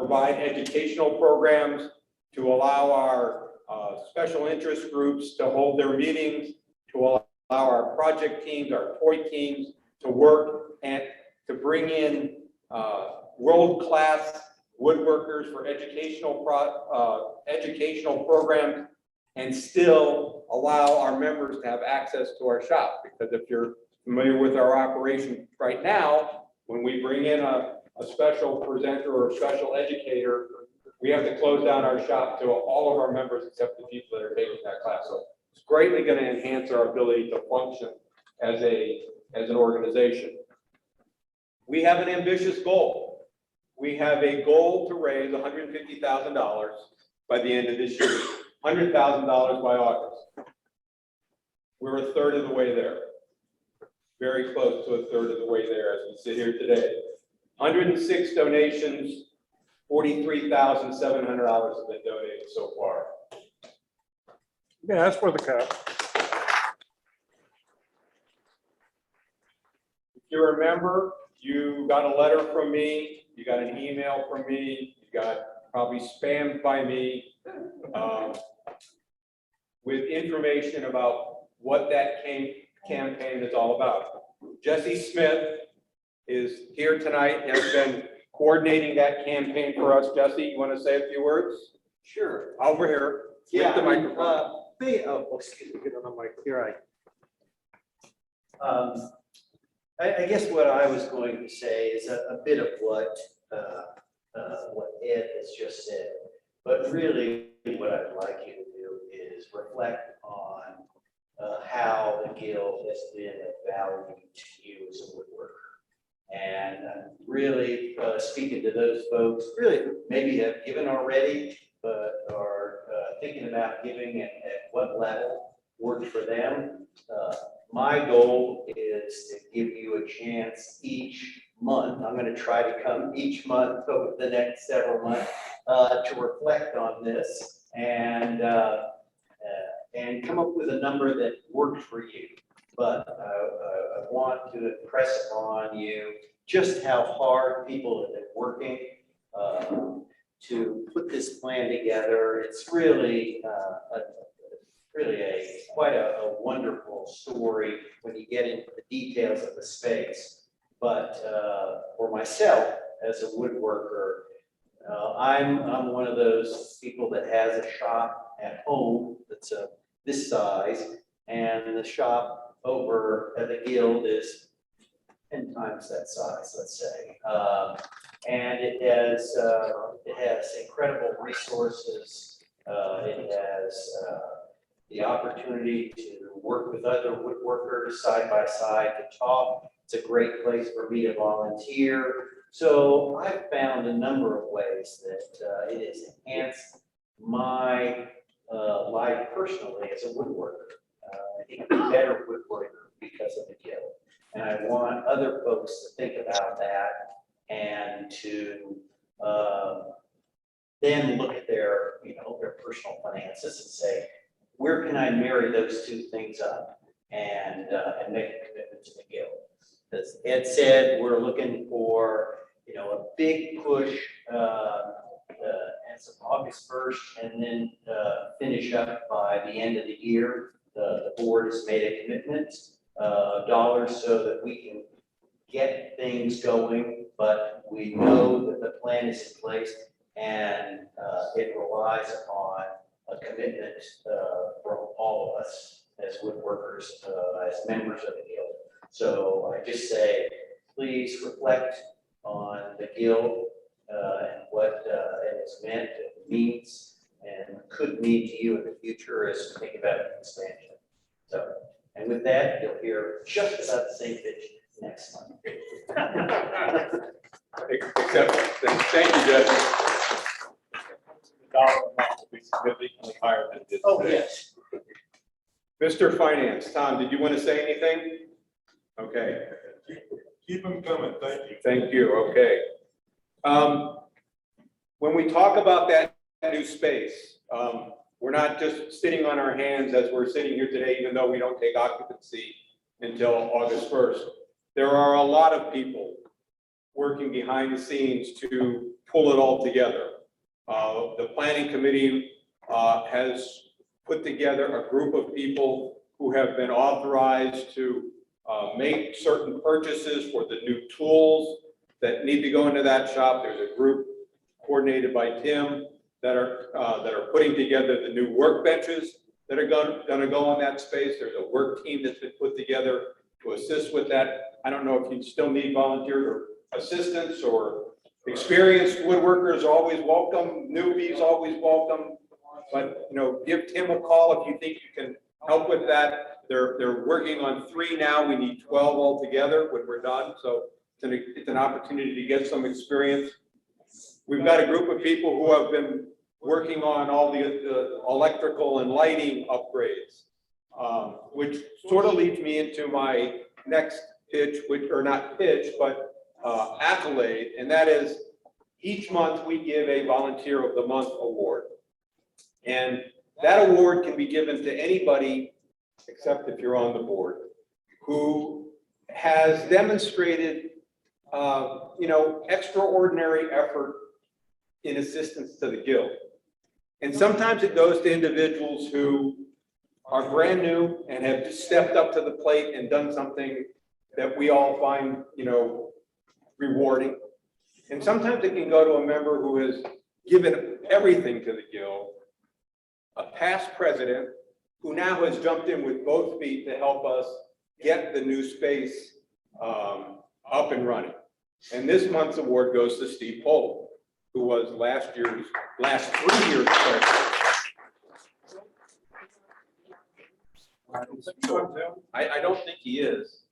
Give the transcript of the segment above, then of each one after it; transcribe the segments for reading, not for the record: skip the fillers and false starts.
provide educational programs, to allow our special interest groups to hold their meetings, to allow our project teams, our toy teams to work and to bring in world-class woodworkers for educational programs, and still allow our members to have access to our shop. Because if you're familiar with our operation right now, when we bring in a special presenter or a special educator, we have to close down our shop to all of our members except the people that are taking that class. So it's greatly going to enhance our ability to function as an organization. We have an ambitious goal. We have a goal to raise $150,000 by the end of this year, $100,000 by August. We're a third of the way there. Very close to a third of the way there as we sit here today. 106 donations, $43,700 have been donated so far. You can ask for the cap. If you remember, you got a letter from me, you got an email from me, you got probably spammed by me with information about what that campaign is all about. Jesse Smith is here tonight, has been coordinating that campaign for us. Jesse, you want to say a few words? Sure. Over here. Yeah. With the microphone. Excuse me, get on the mic. Here I guess what I was going to say is a bit of what Ed has just said, but really what I'd like you to do is reflect on how the Guild has been of value to you as a woodworker. And really speaking to those folks, really maybe have given already, but are thinking about giving at what level works for them. My goal is to give you a chance each month. I'm going to try to come each month over the next several months to reflect on this and come up with a number that works for you. But I want to impress upon you just how hard people have been working to put this plan together. It's really quite a wonderful story when you get into the details of the space. But for myself as a woodworker, I'm one of those people that has a shop at home that's this size, and the shop over at the Guild is 10 times that size, let's say. And it has incredible resources. It has the opportunity to work with other woodworkers side by side to talk. It's a great place for me to volunteer. So I've found a number of ways that it has enhanced my life personally as a woodworker. I think I'm a better woodworker because of the Guild. And I want other folks to think about that and to then look at their personal finances and say, where can I marry those two things up and make a commitment to the Guild? As Ed said, we're looking for a big push as of August 1st, and then finish up by the end of the year. The board has made a commitment of dollars so that we can get things going, but we know that the plan is in place, and it relies upon a commitment from all of us as woodworkers, as members of the Guild. So I just say, please reflect on the Guild and what it has meant, it means, and could mean to you in the future as you think about expansion. So, and with that, you'll hear just about the same pitch next month. Except, thank you, Jesse. The dollar amount will be significantly higher than it is today. Yes. Mr. Finance, Tom, did you want to say anything? Okay. Keep them coming. Thank you. Thank you. Okay. When we talk about that new space, we're not just sitting on our hands as we're sitting here today, even though we don't take occupancy until August 1st. There are a lot of people working behind the scenes to pull it all together. The planning committee has put together a group of people who have been authorized to make certain purchases for the new tools that need to go into that shop. There's a group coordinated by Tim that are putting together the new workbenches that are going to go on that space. There's a work team that's been put together to assist with that. I don't know if you still need volunteers or assistants, or experienced woodworkers are always welcome, newbies always welcome. But, give Tim a call if you think you can help with that. They're working on 3 now. We need 12 altogether when we're done. So it's an opportunity to get some experience. We've got a group of people who have been working on all the electrical and lighting upgrades, which sort of leads me into my next pitch, or not pitch, but accolade, and that is each month we give a Volunteer of the Month award. And that award can be given to anybody, except if you're on the board, who has demonstrated, extraordinary effort in assistance to the Guild. And sometimes it goes to individuals who are brand new and have just stepped up to the plate and done something that we all find, rewarding. And sometimes it can go to a member who has given everything to the Guild, a past president who now has jumped in with both feet to help us get the new space up and running. And this month's award goes to Steve Polo, who was last 3 years president. I don't think he is.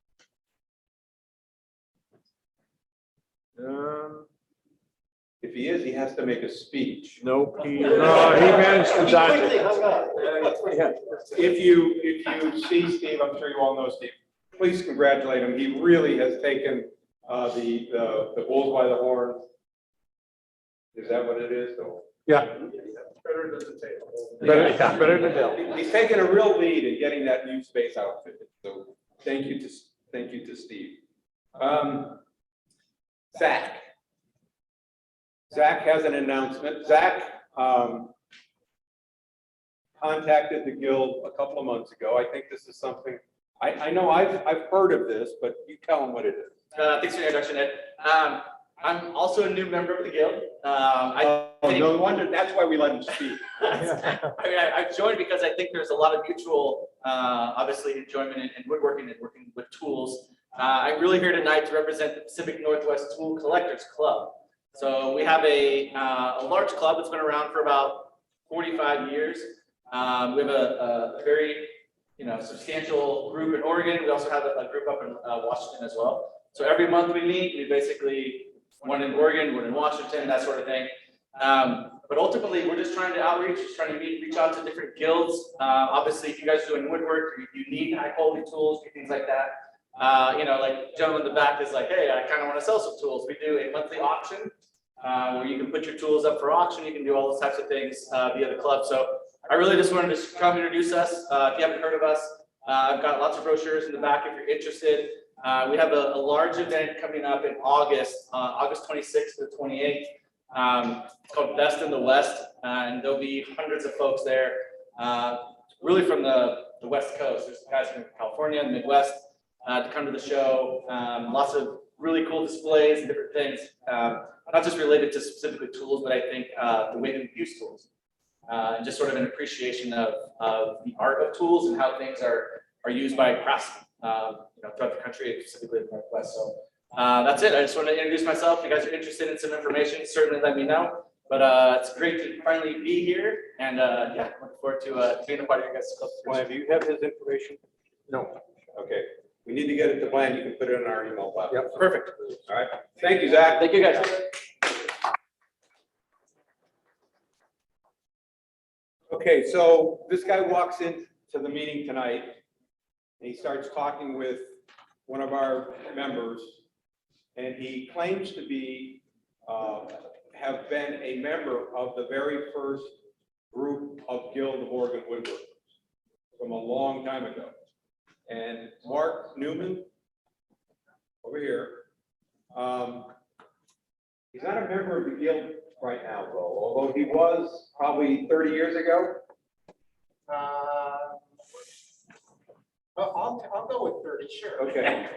If he is, he has to make a speech. Nope, he managed to dodge Quickly it. hung up. If you see Steve, I'm sure you all know Steve, please congratulate him. He really has taken the bulls by the horn. Is that what it is, though? Yeah. Better than the table. Better than Bill. He's taken a real lead in getting that new space outfitted. So thank you to Steve. Zach has an announcement. Zach contacted the Guild a couple of months ago. I think this is something, I know I've heard of this, but you tell him what it is. Thanks for the introduction, Ed. I'm also a new member of the Guild. No wonder, that's why we let him speak. I've joined because I think there's a lot of mutual, obviously, enjoyment in woodworking and working with tools. I'm really here tonight to represent the Pacific Northwest Tool Collectors Club. So we have a large club that's been around for about 45 years. We have a very substantial group in Oregon. We also have a group up in Washington as well. So every month we meet, we basically, one in Oregon, one in Washington, that sort of thing. But ultimately, we're just trying to outreach, just trying to reach out to different guilds. Obviously, if you guys are doing woodwork, you need high quality tools, things like that. Like the gentleman in the back is like, hey, I kind of want to sell some tools. We do a monthly auction where you can put your tools up for auction. You can do all those types of things via the club. So I really just wanted to come introduce us. If you haven't heard of us, I've got lots of brochures in the back if you're interested. We have a large event coming up in August, August 26th to the 28th. It's called Best in the West, and there'll be hundreds of folks there, really from the West Coast. There's guys from California and the Midwest to come to the show. Lots of really cool displays and different things, not just related to specifically tools, but I think the way we use tools, and just sort of an appreciation of the art of tools and how things are used by craftsmen, throughout the country, specifically in the Northwest. So that's it. I just wanted to introduce myself. If you guys are interested in some information, certainly let me know. But it's great to finally be here, and yeah, looking forward to being a part of your guys' club. Glenn, do you have his information? No. Okay, we need to get it to Glenn. You can put it in our email box. Yep. Perfect. All right, thank you, Zach. Thank you, guys. Okay, so this guy walks into the meeting tonight, and he starts talking with one of our members, and he claims to be, have been a member of the very first group of Guild of Oregon Woodworkers from a long time ago. And Mark Newman, over here, He's not a member of the guild right now, though, although he was probably 30 years ago. I'll go with 30, sure. Okay.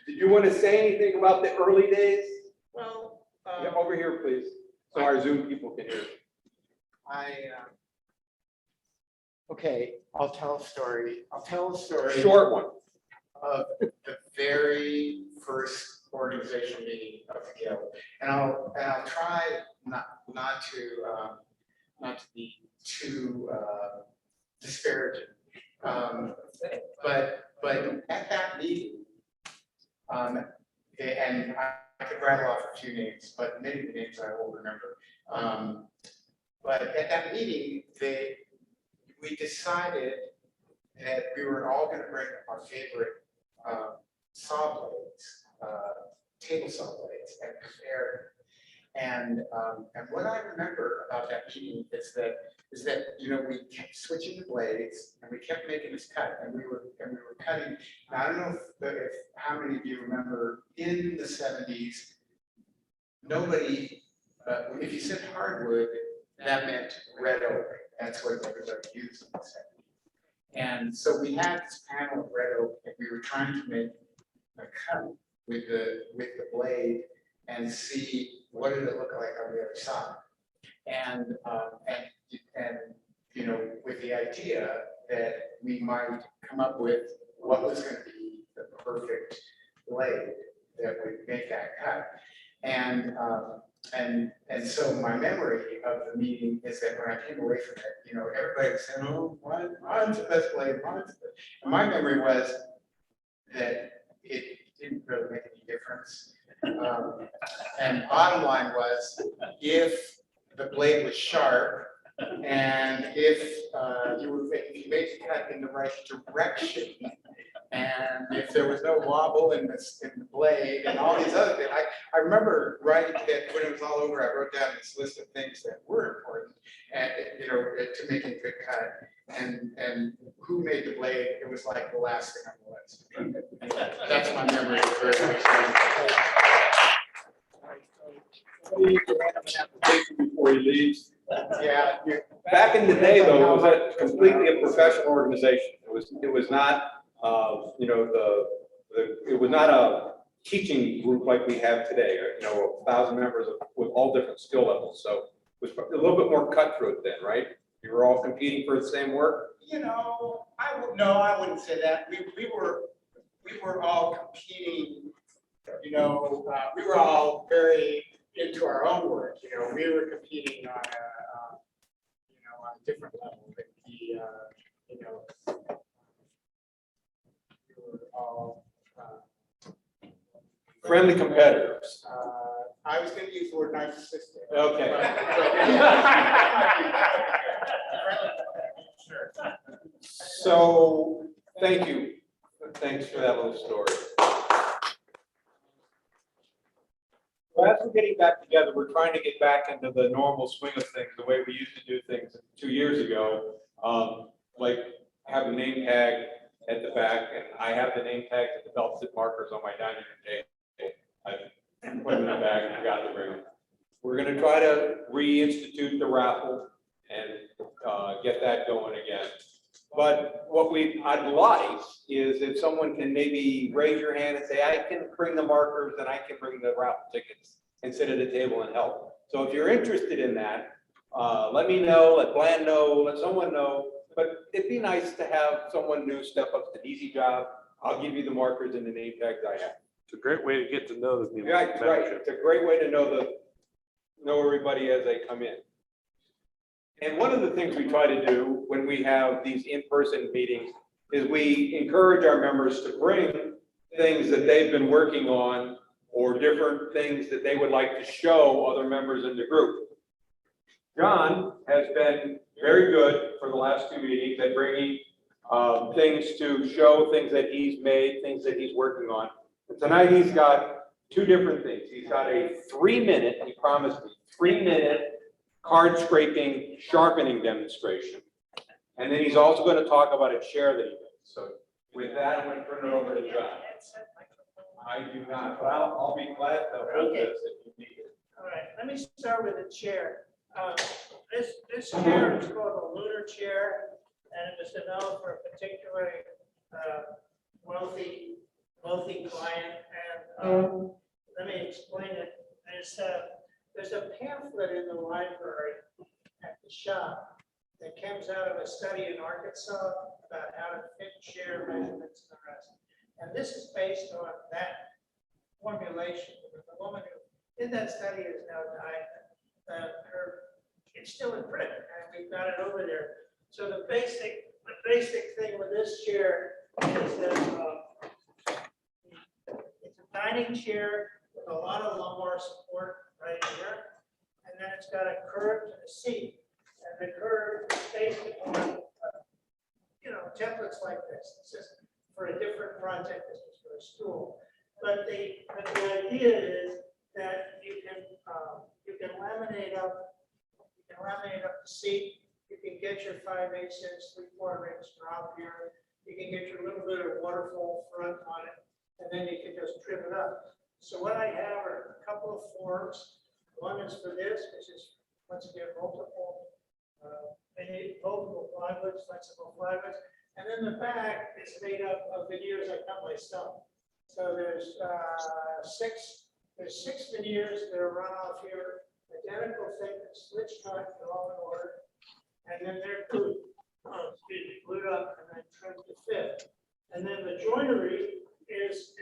Did you want to say anything about the early days? Well, Yeah, over here, please, so our Zoom people can hear. Okay, I'll tell a story. I'll tell a story. Short one. Of the very first organization meeting of the guild, and I'll try not to be too disparaging, but at that meeting, and I could rattle off a few names, but many of the names I won't remember. But at that meeting, we decided that we were all going to bring our favorite saw blades, table saw blades, and compare. And what I remember about that meeting is that we kept switching the blades and we kept making this cut, and we were cutting. And I don't know if how many of you remember in the 70s, nobody, if you said hardwood, that meant red oak. That's what everybody used in the 70s. And so we had this panel of red oak, and we were trying to make a cut with the blade and see what did it look like on the other side. And with the idea that we might come up with what was going to be the perfect blade that would make that cut. And so my memory of the meeting is that when I came away from it, everybody was saying, "Oh, mine's the best blade, mine's the best." And my memory was that it didn't really make any difference. And bottom line was, if the blade was sharp, and if you made the cut in the right direction, and if there was no wobble in the blade and all these other things, I remember writing that when it was all over, I wrote down this list of things that were important, and to making a good cut. And who made the blade? It was like the last thing on the list. That's my memory of the very Before he leaves. Yeah. Back in the day, though, it was completely a professional organization. It was not, it was not a teaching group like we have today. 1,000 members with all different skill levels. So it was a little bit more cutthroat then, right? You were all competing for the same work. I wouldn't say that. We were all competing. We were all very into our own work. We were competing on a different level. But we were all Friendly competitors. I was going to use the word narcissistic. Okay. Sure. So, thank you. Thanks for that little story. Well, as we're getting back together, we're trying to get back into the normal swing of things, the way we used to do things 2 years ago. Like have a name tag at the back, and I have the name tags and the belt tip markers on my dining room table. I put them in the bag and forgot to bring them. We're going to try to reinstitute the raffle and get that going again. But what I'd like is if someone can maybe raise your hand and say, I can bring the markers and I can bring the raffle tickets and sit at a table and help. So if you're interested in that, let me know, let Bland know, let someone know. But it'd be nice to have someone new step up. It's an easy job. I'll give you the markers and the name tags I have. It's a great way to get to know the new Right, right. membership. It's a great way to know everybody as they come in. And one of the things we try to do when we have these in-person meetings is we encourage our members to bring things that they've been working on or different things that they would like to show other members in the group. John has been very good for the last 2 meetings at bringing things to show things that he's made, things that he's working on. And tonight he's got 2 different things. He's got a 3-minute, he promised me, 3-minute card scraping sharpening demonstration. And then he's also going to talk about a chair that he made. So with that, I'm going to turn it over to John. I do not, but I'll be glad to hold this if you need it. All right, let me start with the chair. This chair is called a lunar chair, and it was developed for a particularly wealthy client. And let me explain it. There's a pamphlet in the library at the shop that comes out of a study in Arkansas about how to fit chair measurements and the rest. And this is based on that formulation. The woman who did that study is now died. It's still in print, and we've got it over there. So the basic thing with this chair is that it's a dining chair with a lot of lumbar support right here, and then it's got a curve to the seat, and the curve is based on templates like this. This is for a different project. This is for a stool, but the idea is that you can laminate up. You can laminate up the seat. You can get your 5/8 inch, 3/4 inch drop here. You can get your little bit of waterfall front on it, and then you can just trim it up. So what I have are a couple of forms. One is for this, which is once again multiple plywoods, flexible plywoods, and then the back is made up of veneers I cut myself. So there's six veneers that are run off here, identical thickness, switch cut, they're all in order, and then they're glued up and then trimmed to fit. And then the joinery is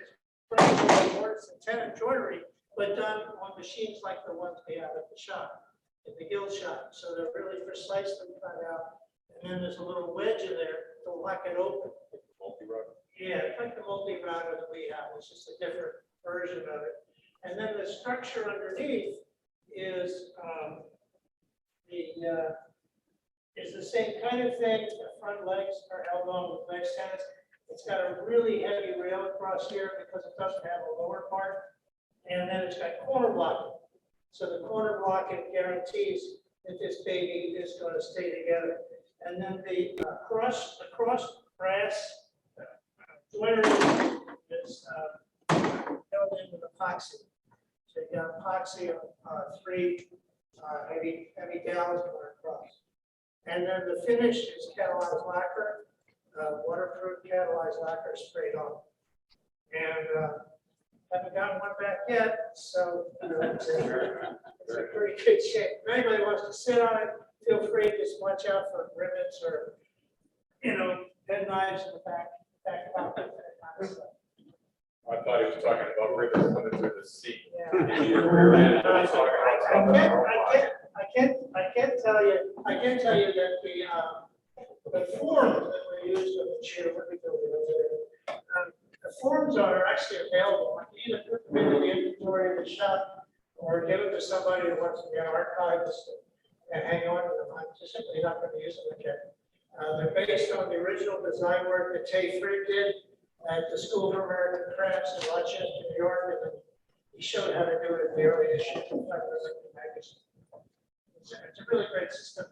probably more tenant joinery, but done on machines like the ones we have at the shop, at the guild shop. So they're really precisely cut out. And then there's a little wedge in there to lock it open. Multi-router. Yeah, it's like the multi-router that we have, it's just a different version of it. And then the structure underneath is the same kind of thing. The front legs are held on with leg stands. It's got a really heavy rail across here because it doesn't have a lower part. And then it's got corner blocking. So the corner blocking guarantees that this baby is going to stay together. And then the cross brass joinery is held in with epoxy. So you got epoxy on three heavy dowels going across. And then the finish is catalyzed lacquer, waterproof catalyzed lacquer sprayed on. And haven't gotten one back yet, so it's in pretty good shape. If anybody wants to sit on it, feel free, just watch out for rivets or, pen knives in the back pocket, that kind of stuff. I thought he was talking about rivets coming through the seat. Yeah. I can tell you that the form that we used on the chair, let me go there. The forms are actually available. I can either put them into the inventory of the shop or give them to somebody who wants to be an archivist and hang on to them. I'm just simply not going to use them again. They're based on the original design work that Tay Fried did at the School of American Crafts in Rochester, New York, and he showed how to do it in the early issue of the magazine. It's a really great system.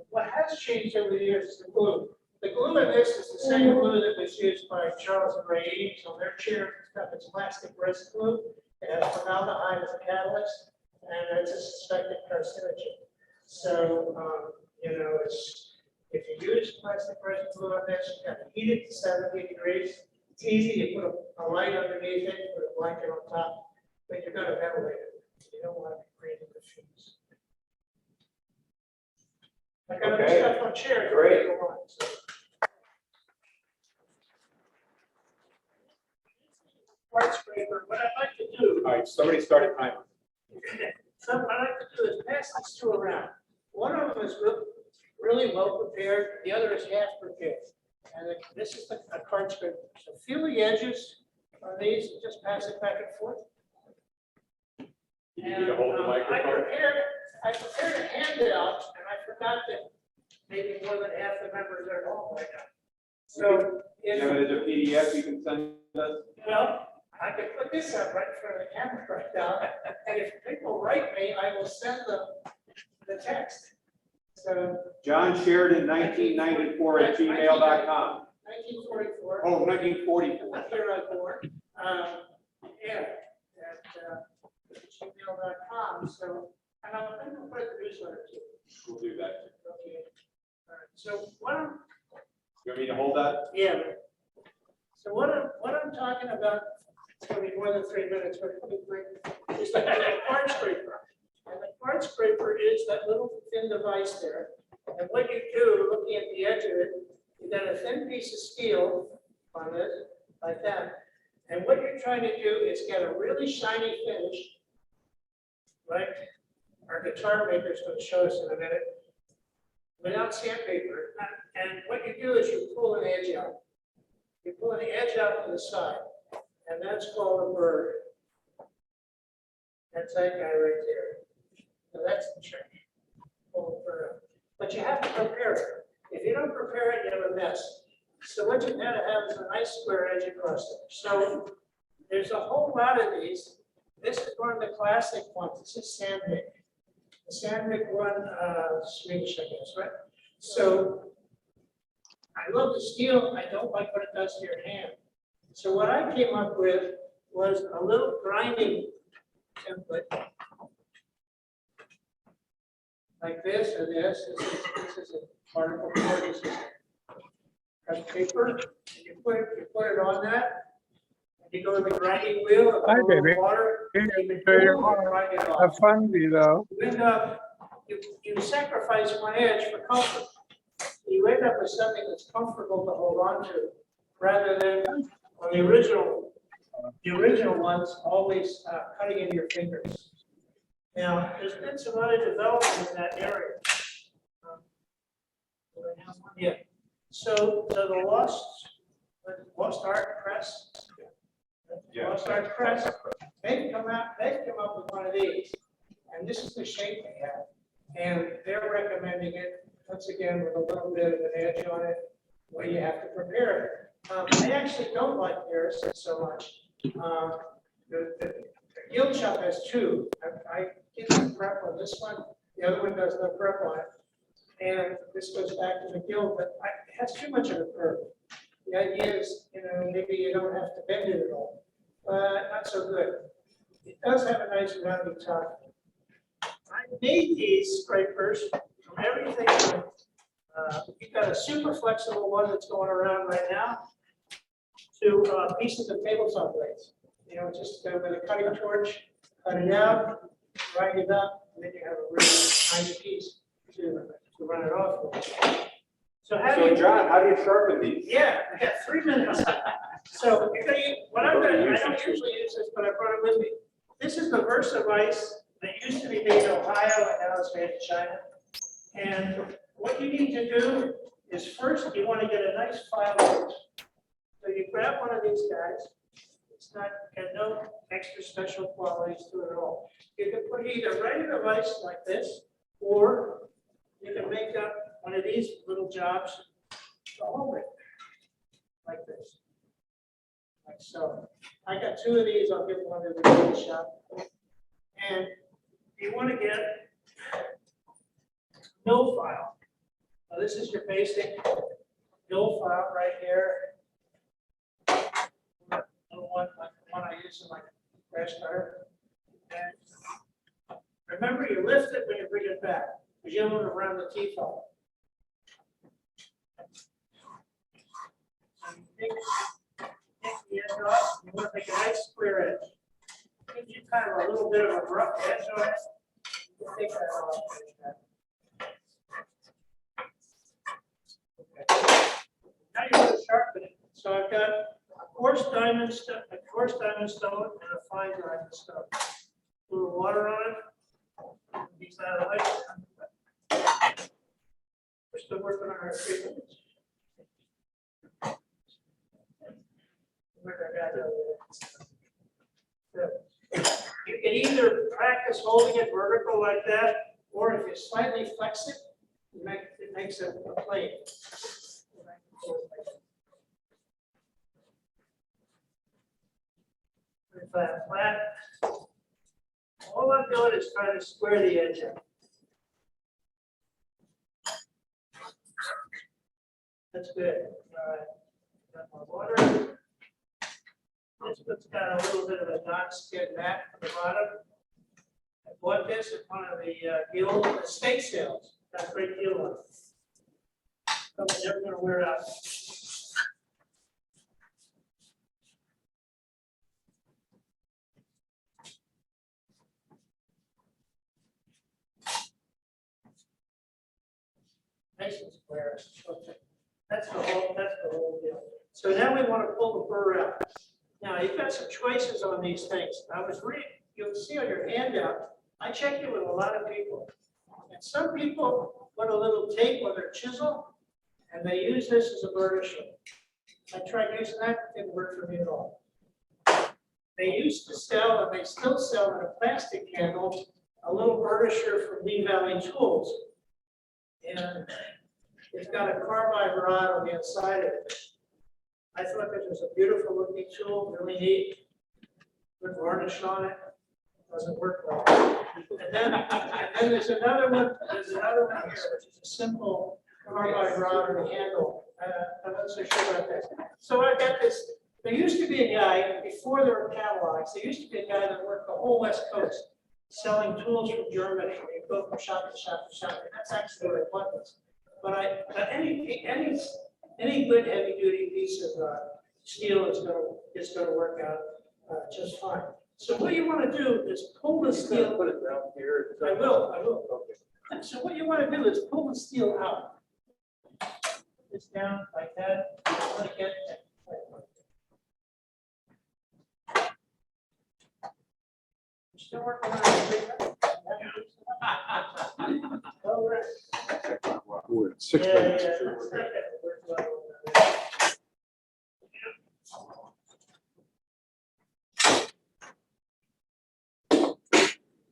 What has changed over the years is the glue. The glue in this is the same glue that was used by Charles and Ray Eames on their chair. It's plastic resin glue. It has formaldehyde as a catalyst, and it's a suspected carcinogen. So, if you use plastic resin glue on this, you have to heat it to 70 degrees. It's easy. You put a light underneath it, put a blanket on top, but you're going to ventilate it. You don't want to be breathing the fumes. I got other Okay. stuff on chairs. Great. So. Part scraper. What I'd like to do. All right, somebody started timing. So what I like to do is pass these two around. One of them is really well prepared. The other is half prepared. And this is a card scraper. So feel the edges on these and just pass it back and forth. You need to hold the microphone. I prepared a handout, and I forgot that maybe more than half the members are at home right now. So You have it as a PDF you can send us? well, I could put this up right in front of the camera right now, and if people write me, I will send them the text. So John Sheridan, 1994 at gmail.com. 1944. Oh, 1944. Here I was born. So, and I'm going to put the newsletter too. We'll do that. Okay. All right. So what I'm, You want me to hold that? yeah. So what I'm talking about, it's going to be more than 3 minutes, but it'll be quick, is the card scraper. And the card scraper is that little thin device there. And what you do, looking at the edge of it, you got a thin piece of steel on it, like that. And what you're trying to do is get a really shiny finish, right? Our guitar maker is going to show us in a minute, without sandpaper. And what you do is you pull an edge out. You pull an edge out to the side, and that's called a bird. That's that guy right there. So that's the trick. Pull the bird out. But you have to prepare it. If you don't prepare it, you have a mess. So what you gotta have is a nice square edge across it. So there's a whole lot of these. This is one of the classic ones. This is Sandvik. The Sandvik one, Swedish, I guess, right? So I love the steel. I don't like what it does to your hand. So what I came up with was a little grinding template. Like this or this. This is a particle board. This is cut paper. And you put it on that. And you go to the grinding wheel. Hi, and put a little baby. water. Hey, And you very pull and grind it off. Have fun, Vito. You end up, you sacrifice one edge for comfort. You end up with something that's comfortable to hold on to, rather than on the original ones always cutting into your fingers. Now, there's been some other development in that area. Do I have one? Yeah. So the Lost Art Press. Yeah. Lost Art Press. They've come up with one of these, and this is the shape they have. And they're recommending it, once again, with a little bit of an edge on it, where you have to prepare it. I actually don't like theirs so much. The Guild Shop has two. I did some prep on this one, the other one does no prep on it. And this goes back to the Guild, but it has too much of a curve. The idea is, maybe you don't have to bend it at all, but not so good. It does have a nice rounded top. I made these scrapers from everything. You've got a super flexible one that's going around right now to pieces of tabletop blades. Just with a cutting torch, cut it out, grind it up, and then you have a really nice piece to run it off with. So how do you? John, how do you sharpen these? Yeah, I got 3 minutes. So you're gonna I don't usually use this, but I brought it with me. This is the Versa Vice that used to be made in Ohio and now it's made in China. And what you need to do is first you want to get a nice file edge. So you grab one of these guys. It's got no extra special qualities to it at all. You can put either regular vice like this, or you can make up one of these little jobs to hold it like this. Like so. I got two of these. I'll give one to the Guild Shop. And you want to get mill file. Now this is your basic mill file right here. Little one, like the one I use in my grass cutter. And remember, you lift it when you bring it back, because you don't want to round the teeth off. So you take the edge off. You want to make a nice square edge. Gives you kind of a little bit of a rough edge on it. You take that off. Okay. Now you're going to sharpen it. So I've got a coarse diamond stone, and a fine diamond stone. A little water on it. These out of the way. We're still working on our treatment. You can either practice holding it vertical like that, or if you slightly flex it, it makes a plane. Flat. All I'm doing is trying to square the edge up. That's good. All right. Got my water. This one's got a little bit of a non-skid mat at the bottom. I bought this at one of the guild estate sales, got a great deal on it. So it's never gonna wear out. Nice and square. That's the whole deal. So now we want to pull the burr out. Now, you've got some choices on these things. I was reading, you'll see on your handout, I checked it with a lot of people. And some people put a little tape on their chisel, and they use this as a burnisher. I tried using that, it didn't work for me at all. They used to sell, and they still sell in a plastic handle, a little burnisher from Lee Valley Tools. And it's got a carbide rod on the inside of it. I thought this was a beautiful looking tool, really neat. Good varnish on it. Doesn't work well. And then there's another one here, which is a simple carbide rod on the handle. I'm not so sure about this. So I got this. There used to be a guy, before there were catalogs, there used to be a guy that worked the whole West Coast selling tools from Germany. You go from shop to shop to shop, and that's actually what I was. But any good heavy duty piece of steel is gonna work out just fine. So what you want to do is pull the steel. Put it down here. I will. Okay. So what you want to do is pull the steel out. It's down like that. You want to get. You're still working on it. All right. We're at 6 Yeah, minutes. yeah, that's not gonna work well.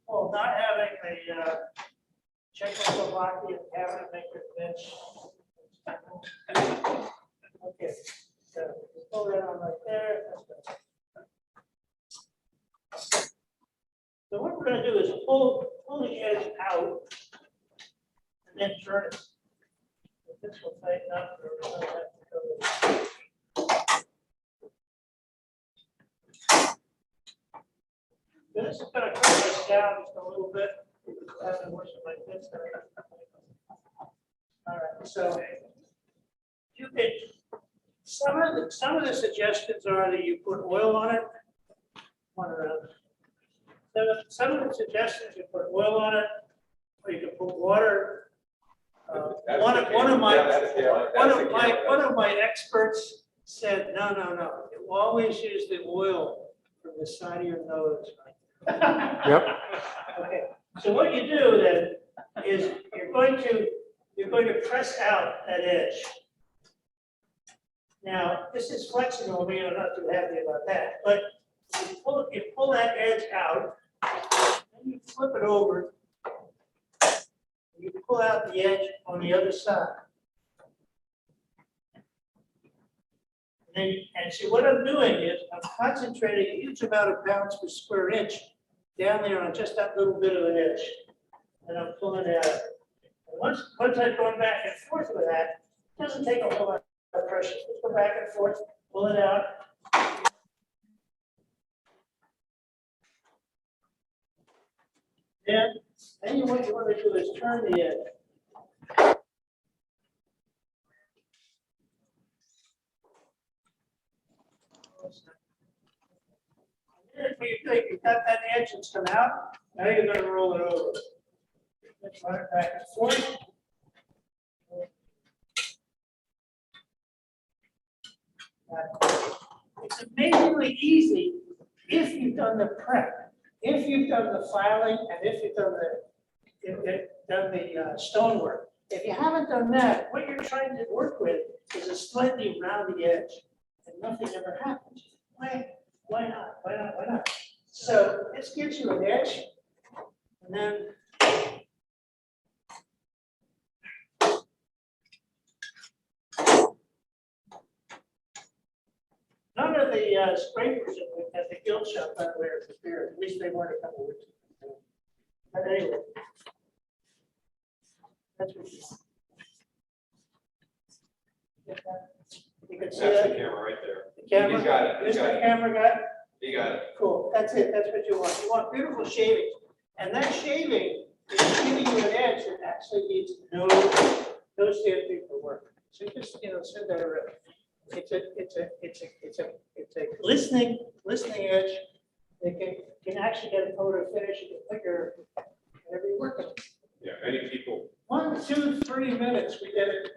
Well, not having a Czechoslovakian cabinet maker bench. Okay, so pull that on right there. So what we're gonna do is pull the edge out and then turn it. This will tighten up. We're gonna have to go. This is gonna cut this down just a little bit. And work it like this. All right, so you can, some of the suggestions are that you put oil on it. One around. Some of the suggestions you put oil on it, or you can put water. One of my experts said, no. You always use the oil from the side of your nose. Yep. Okay, so what you do then is you're going to press out that edge. Now, this is flexible, I mean, I'm not too happy about that, but you pull that edge out, and you flip it over. You pull out the edge on the other side. And see, what I'm doing is I'm concentrating a huge amount of pounds per square inch down there on just that little bit of an edge. And I'm pulling it out. And once I've gone back and forth with that, it doesn't take a whole lot of pressure. Just go back and forth, pull it out. Then what you want to do is turn the edge. You've got that edge that's come out, now you're going to roll it over. Let's run it back and forth. It's amazingly easy if you've done the prep, if you've done the filing, and if you've done the stonework. If you haven't done that, what you're trying to work with is a slightly rounded edge, and nothing ever happens. Why not? So this gives you an edge, and then none of the scrapers at the guild shop that way are prepared. At least they weren't a couple weeks ago. But anyway, that's what you can see That's the that. camera right there. The camera. He's got it, he's This got the it. camera guy. You got it. Cool. That's it. That's what you want. You want beautiful shavings. And that shaving is giving you an edge that actually needs no sandpaper work. So just, send that around. It's a glistening edge. It can actually get a photo finish. You can put your, whatever you work on. Yeah, many people. 1, 2, 3 minutes, we get it.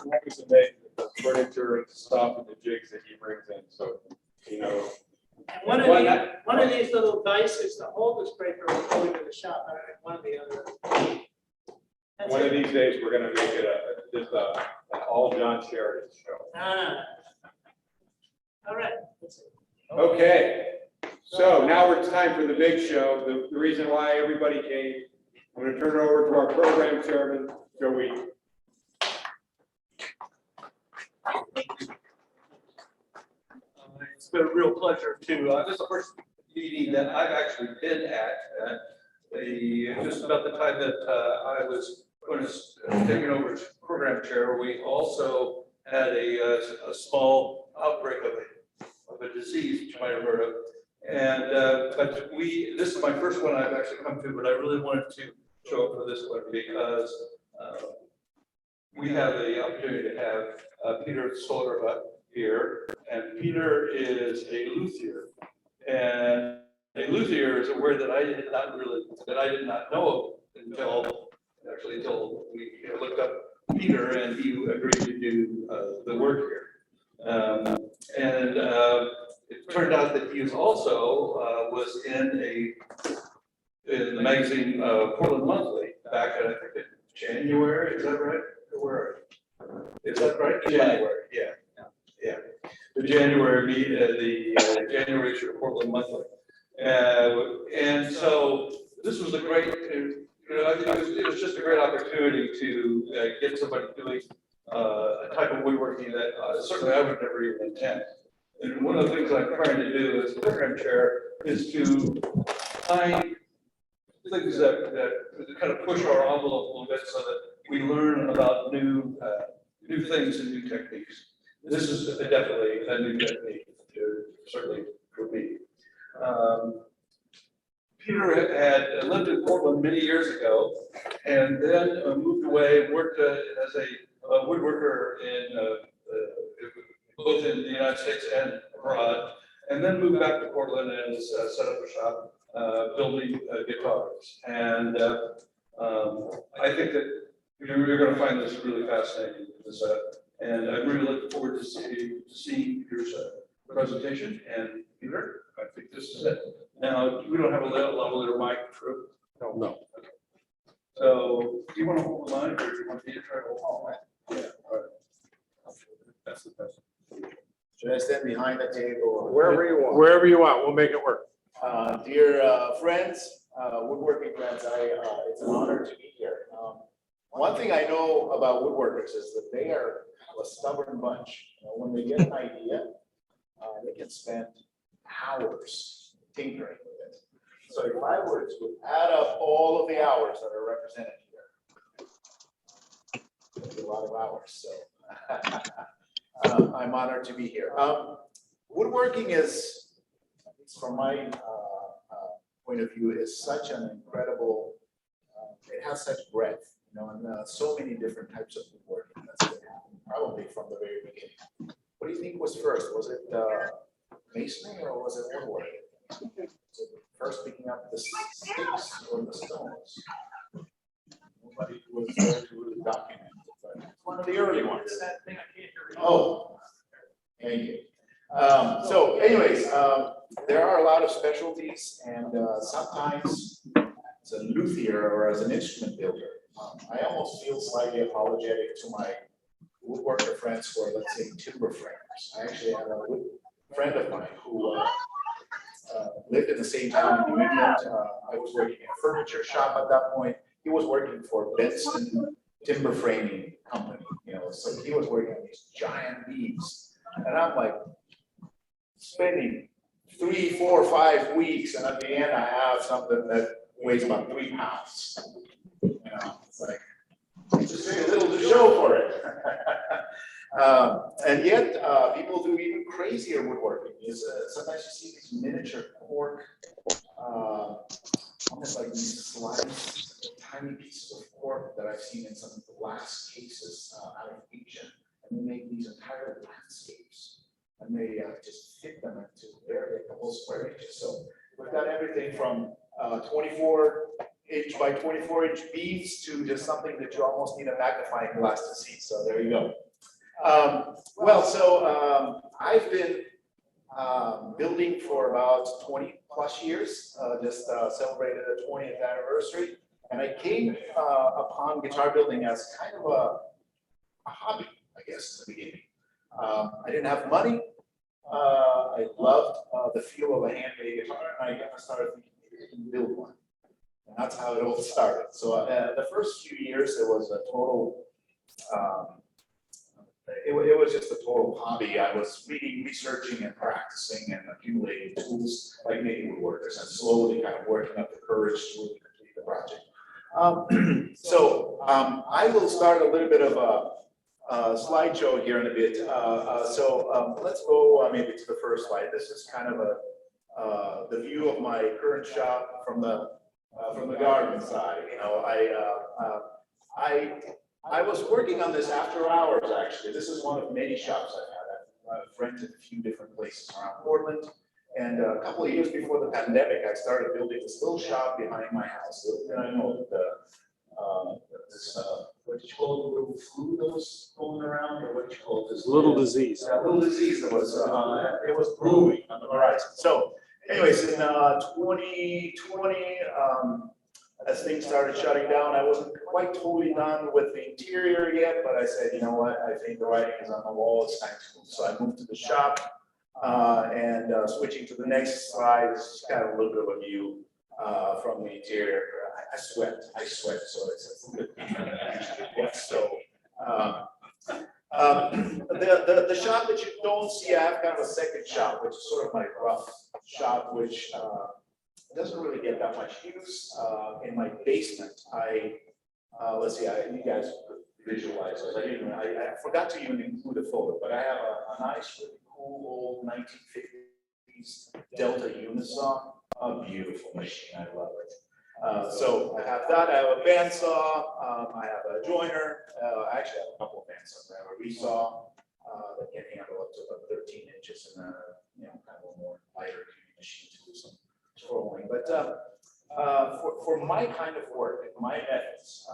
I'm always amazed at the furniture and stuff and the jigs that he brings in, so, And one of these little dices to hold this paper will go into the shop, one of the other. That's one of it. these days, we're gonna make it an all John Sheridan show. Ah. All right. That's it. Okay, so now it's time for the big show, the reason why everybody came. I'm gonna turn it over to our program chairman, Joey. It's been a real pleasure to, this is the first meeting that I've actually been at. Just about the time that I was going to taking over as program chair, we also had a small outbreak of a disease, which you might have heard of. And, but this is my first one I've actually come to, but I really wanted to show up for this one because we have the opportunity to have Peter Tsiorba here, and Peter is a luthier, and a luthier is a word that I did not know until we looked up Peter, and he agreed to do the work here. It turned out that he was also was in the magazine Portland Monthly back in, I think, in January. Is that right? Is that right? January. Yeah. The January the January issue of Portland Monthly. And so this was a great, I think it was just a great opportunity to get somebody doing a type of woodworking that certainly I would never even intend. And one of the things I'm trying to do as program chair is to find things that kind of push our envelope a little bit so that we learn about new things and new techniques. This is definitely a new technique, certainly for me. Peter had lived in Portland many years ago, and then moved away and worked as a woodworker in both in the United States and abroad, and then moved back to Portland and set up a shop building guitars. And I think that you're going to find this really fascinating. And I'm really looking forward to seeing Peter's presentation. And Peter, I think this is it. Now, we don't have a lavalier mic, true? No. Okay. So, do you want to hold the line, or do you want me to try to hold it? Yeah. All right. That's the best. Should I stand behind the table? Or Wherever you want, we'll make it work. Dear friends, woodworking friends, it's an honor to be here. One thing I know about woodworkers is that they are a stubborn bunch. When they get an idea, they can spend hours tinkering with it. So if I were to add up all of the hours that are represented here, it's a lot of hours. So I'm honored to be here. Woodworking is, from my point of view, is such an incredible, it has such breadth, and so many different types of woodworking that's been happening, probably from the very beginning. What do you think was first? Was it masonry or was it woodworking? So first picking up the sticks or the stones? Nobody was there to really document it, but it's one of the early ones. Oh, thank you. So anyways, there are a lot of specialties, and sometimes as a luthier or as an instrument builder, I almost feel slightly apologetic to my woodworker friends who are, let's say, timber framers. I actually had a friend of mine who lived in the same town in New England. I was working in a furniture shop at that point. He was working for Benson Timber Framing Company, so he was working on these giant beams. And I'm like, spending 3, 4, 5 weeks, and at the end I have something that weighs about 3 pounds. It's like, just very little to show for it. And yet, people do even crazier woodworking. Sometimes you see these miniature cork, almost like these sliced tiny pieces of cork that I've seen in some glass cases out of Asia. And they make these entire landscapes, and they just fit them into very couple square inches. So we've got everything from 24-inch by 24-inch beads to just something that you almost need a magnifying glass to see. So there you go. I've been building for about 20 plus years, just celebrated a 20th anniversary. And I came upon guitar building as kind of a hobby, I guess, in the beginning. I didn't have money. I loved the feel of a handmade guitar, and I started thinking, maybe I can build one. And that's how it all started. So the first few years, it was a total, it was just a total hobby. I was reading, researching, and practicing, and accumulating tools like making woodworkers, and slowly kind of working up the courage to really complete the project. I will start a little bit of a slideshow here in a bit. Let's go maybe to the first slide. This is kind of the view of my current shop from the garden side. You know, I was working on this after hours, actually. This is one of many shops I've had. I've rented a few different places around Portland. And a couple of years before the pandemic, I started building this little shop behind my house. And I know what you call it, the little flu that was going around, or what you call this? Little disease. That little disease that was, it was brewing on the horizon. So anyways, in 2020, as things started shutting down, I wasn't quite totally done with the interior yet, but I said, you know what, I think the writing is on the wall, it's time to move. So I moved to the shop, and switching to the next slide, this is kind of a little bit of a view from the interior. I sweat, so it's a good thing. So the shop that you don't see, I have kind of a second shop, which is sort of my rough shop, which doesn't really get that much use. In my basement, let's see, you guys could visualize this. I forgot to even include a photo, but I have a nice, really cool old 1950s Delta Unisaw, a beautiful machine. I love it. So I have that. I have a bandsaw. I have a joiner. I actually have a couple of bandsaws. I have a resaw that can handle up to about 13 inches, and kind of a more lighter duty machine to do some trolling. But for my kind of work, my methods,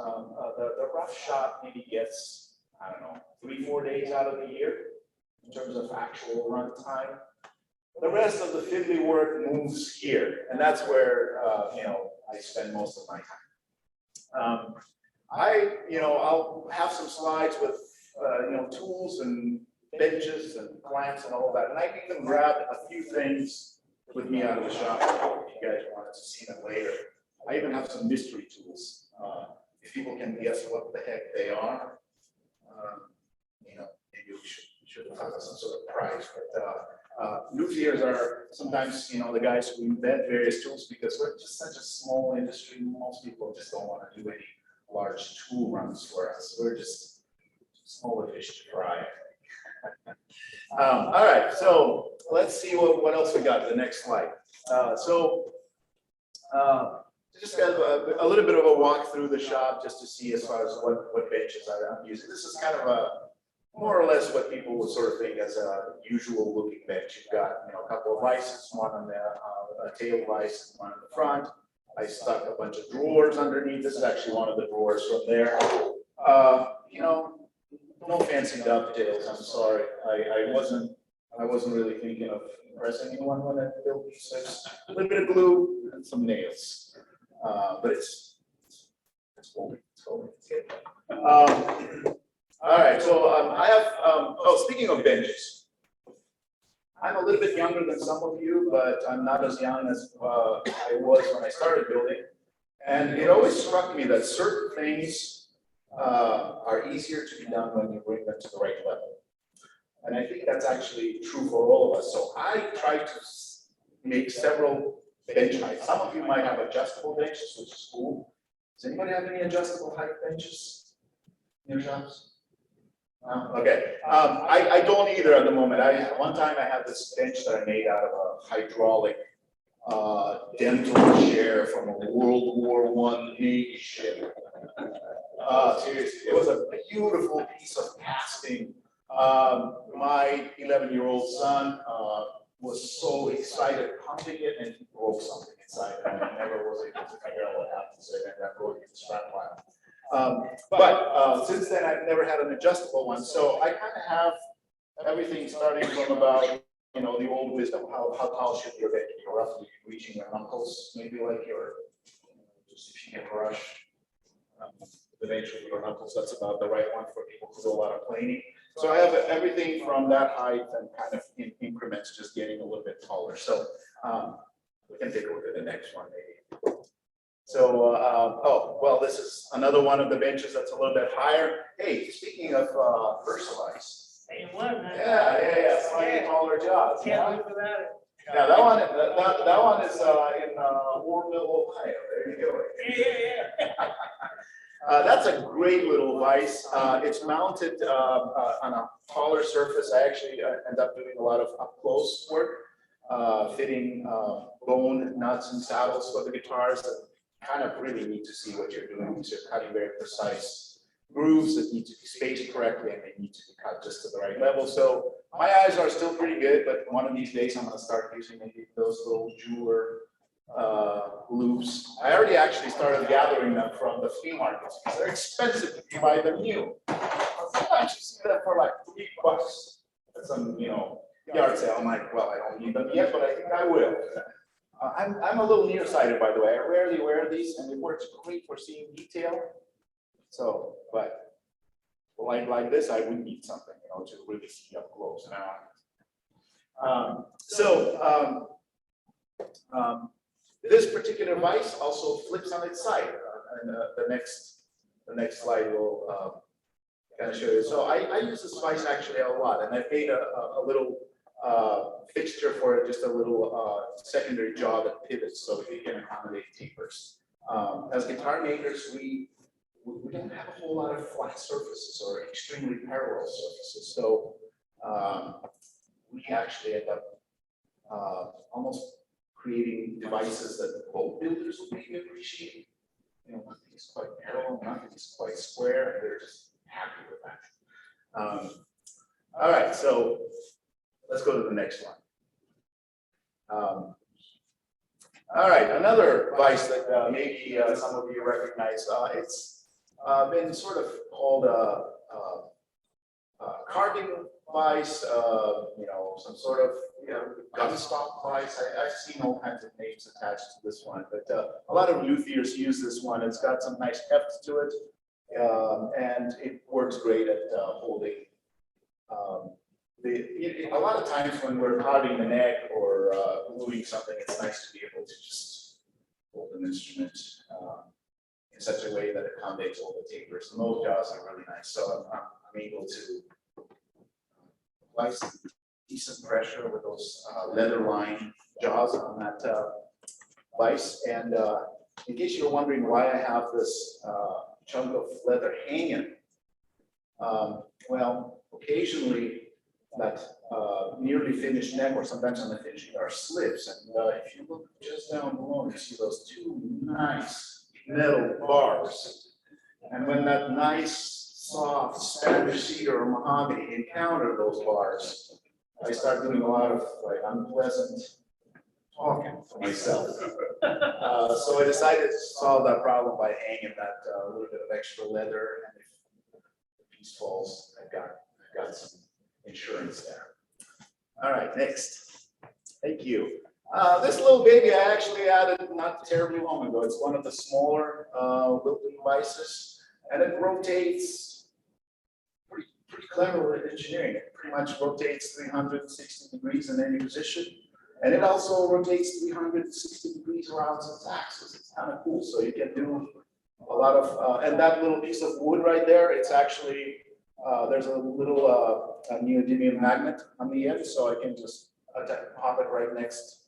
the rough shop maybe gets, I don't know, 3-4 days out of the year in terms of actual run time. The rest of the fiddly work moves here, and that's where I spend most of my time. I'll have some slides with tools and benches and clamps and all that, and I even grabbed a few things with me out of the shop if you guys wanted to see them later. I even have some mystery tools. If people can guess what the heck they are, maybe we should have some sort of prize. But luthiers are sometimes, the guys who invent various tools, because we're just such a small industry. Most people just don't want to do any large tool runs for us. We're just smaller fish to fry. All right, so let's see what else we got. The next slide. Just kind of a little bit of a walk through the shop, just to see as far as what benches I'm using. This is kind of more or less what people would sort of think as a usual looking bench. You've got a couple of vices, one on the tail vise and one in the front. I stuck a bunch of drawers underneath. This is actually one of the drawers from there. No fancy dovetails. I'm sorry. I wasn't really thinking of impressing anyone when I built these. So just a little bit of glue and some nails. But it's holding. It's good. All right, so I have, speaking of benches, I'm a little bit younger than some of you, but I'm not as young as I was when I started building. And it always struck me that certain things are easier to be done when you bring them to the right level. And I think that's actually true for all of us. So I try to make several bench heights. Some of you might have adjustable benches, which is cool. Does anybody have any adjustable height benches in your shops? Okay, I don't either at the moment. One time I had this bench that I made out of a hydraulic dental chair from a World War I Navy ship. Seriously, it was a beautiful piece of casting. My 11-year-old son was so excited pumping it, and he broke something inside, and I never was able to figure out what happened, so then that broke the strap line. But since then, I've never had an adjustable one, so I kind of have everything starting from about, the old wisdom, how tall should your bed be, roughly reaching your knuckles, maybe like just if you can brush, eventually your knuckles, that's about the right one for people who do a lot of planing. So I have everything from that height and kind of in increments, just getting a little bit taller. So we can take a look at the next one maybe. So, well, this is another one of the benches that's a little bit higher. Hey, speaking of Versalize. Hey, what, man? Yeah, slightly taller jaws. Can't live without it. Yeah, that one is in Warrenville, Ohio. There you go. Yeah. That's a great little vise. It's mounted on a taller surface. I actually end up doing a lot of up close work, fitting bone nuts and saddles for the guitars. And kind of really need to see what you're doing. So you're cutting very precise grooves that need to be spaced correctly, and they need to be cut just to the right level. So my eyes are still pretty good, but one of these days I'm going to start using maybe those little jeweler loops. I already actually started gathering them from the flea markets because they're expensive if you buy them new. Sometimes you see them for like $3 at some, yard sale. I'm like, well, I don't need them yet, but I think I will. I'm a little nearsighted, by the way. I rarely wear these, and it works great for seeing detail. So, but like this, I would need something, to really see up close. This particular vise also flips on its side, and the next slide will kind of show you. So I use this vise actually a lot, and I made a little fixture for it, just a little secondary jaw that pivots so it can accommodate tapers. As guitar makers, we don't have a whole lot of flat surfaces or extremely parallel surfaces, so we actually end up almost creating devices that boat builders will maybe appreciate. Nothing is quite parallel, nothing is quite square, and they're just happy with that. All right, so let's go to the next one. All right, another vise that maybe some of you recognize. It's been sort of called a carving vise, some sort of gun stock vise. I've seen all kinds of names attached to this one, but a lot of luthiers use this one. It's got some nice heft to it, and it works great at holding. A lot of times when we're carving the neck or gluing something, it's nice to be able to just hold an instrument in such a way that it accommodates all the tapers. And those jaws are really nice, so I'm able to apply some decent pressure with those leather-lined jaws on that vise. And in case you're wondering why I have this chunk of leather hanging, well, occasionally that nearly finished neck, or sometimes on the finishing, are slips. And if you look just down below, you see those two nice metal bars. And when that nice, soft Spanish cedar or mahogany encounter those bars, I start doing a lot of unpleasant talking to myself. So I decided to solve that problem by hanging that little bit of extra leather. And if the piece falls, I've got some insurance there. All right, next. Thank you. This little baby I actually added not terribly long ago. It's one of the smaller Wilton vices, and it rotates pretty clever with engineering. It pretty much rotates 360 degrees in any position, and it also rotates 360 degrees around its axis. It's kind of cool. So you can do a lot of, and that little piece of wood right there, it's actually there's a little neodymium magnet on the end, so I can just pop it right next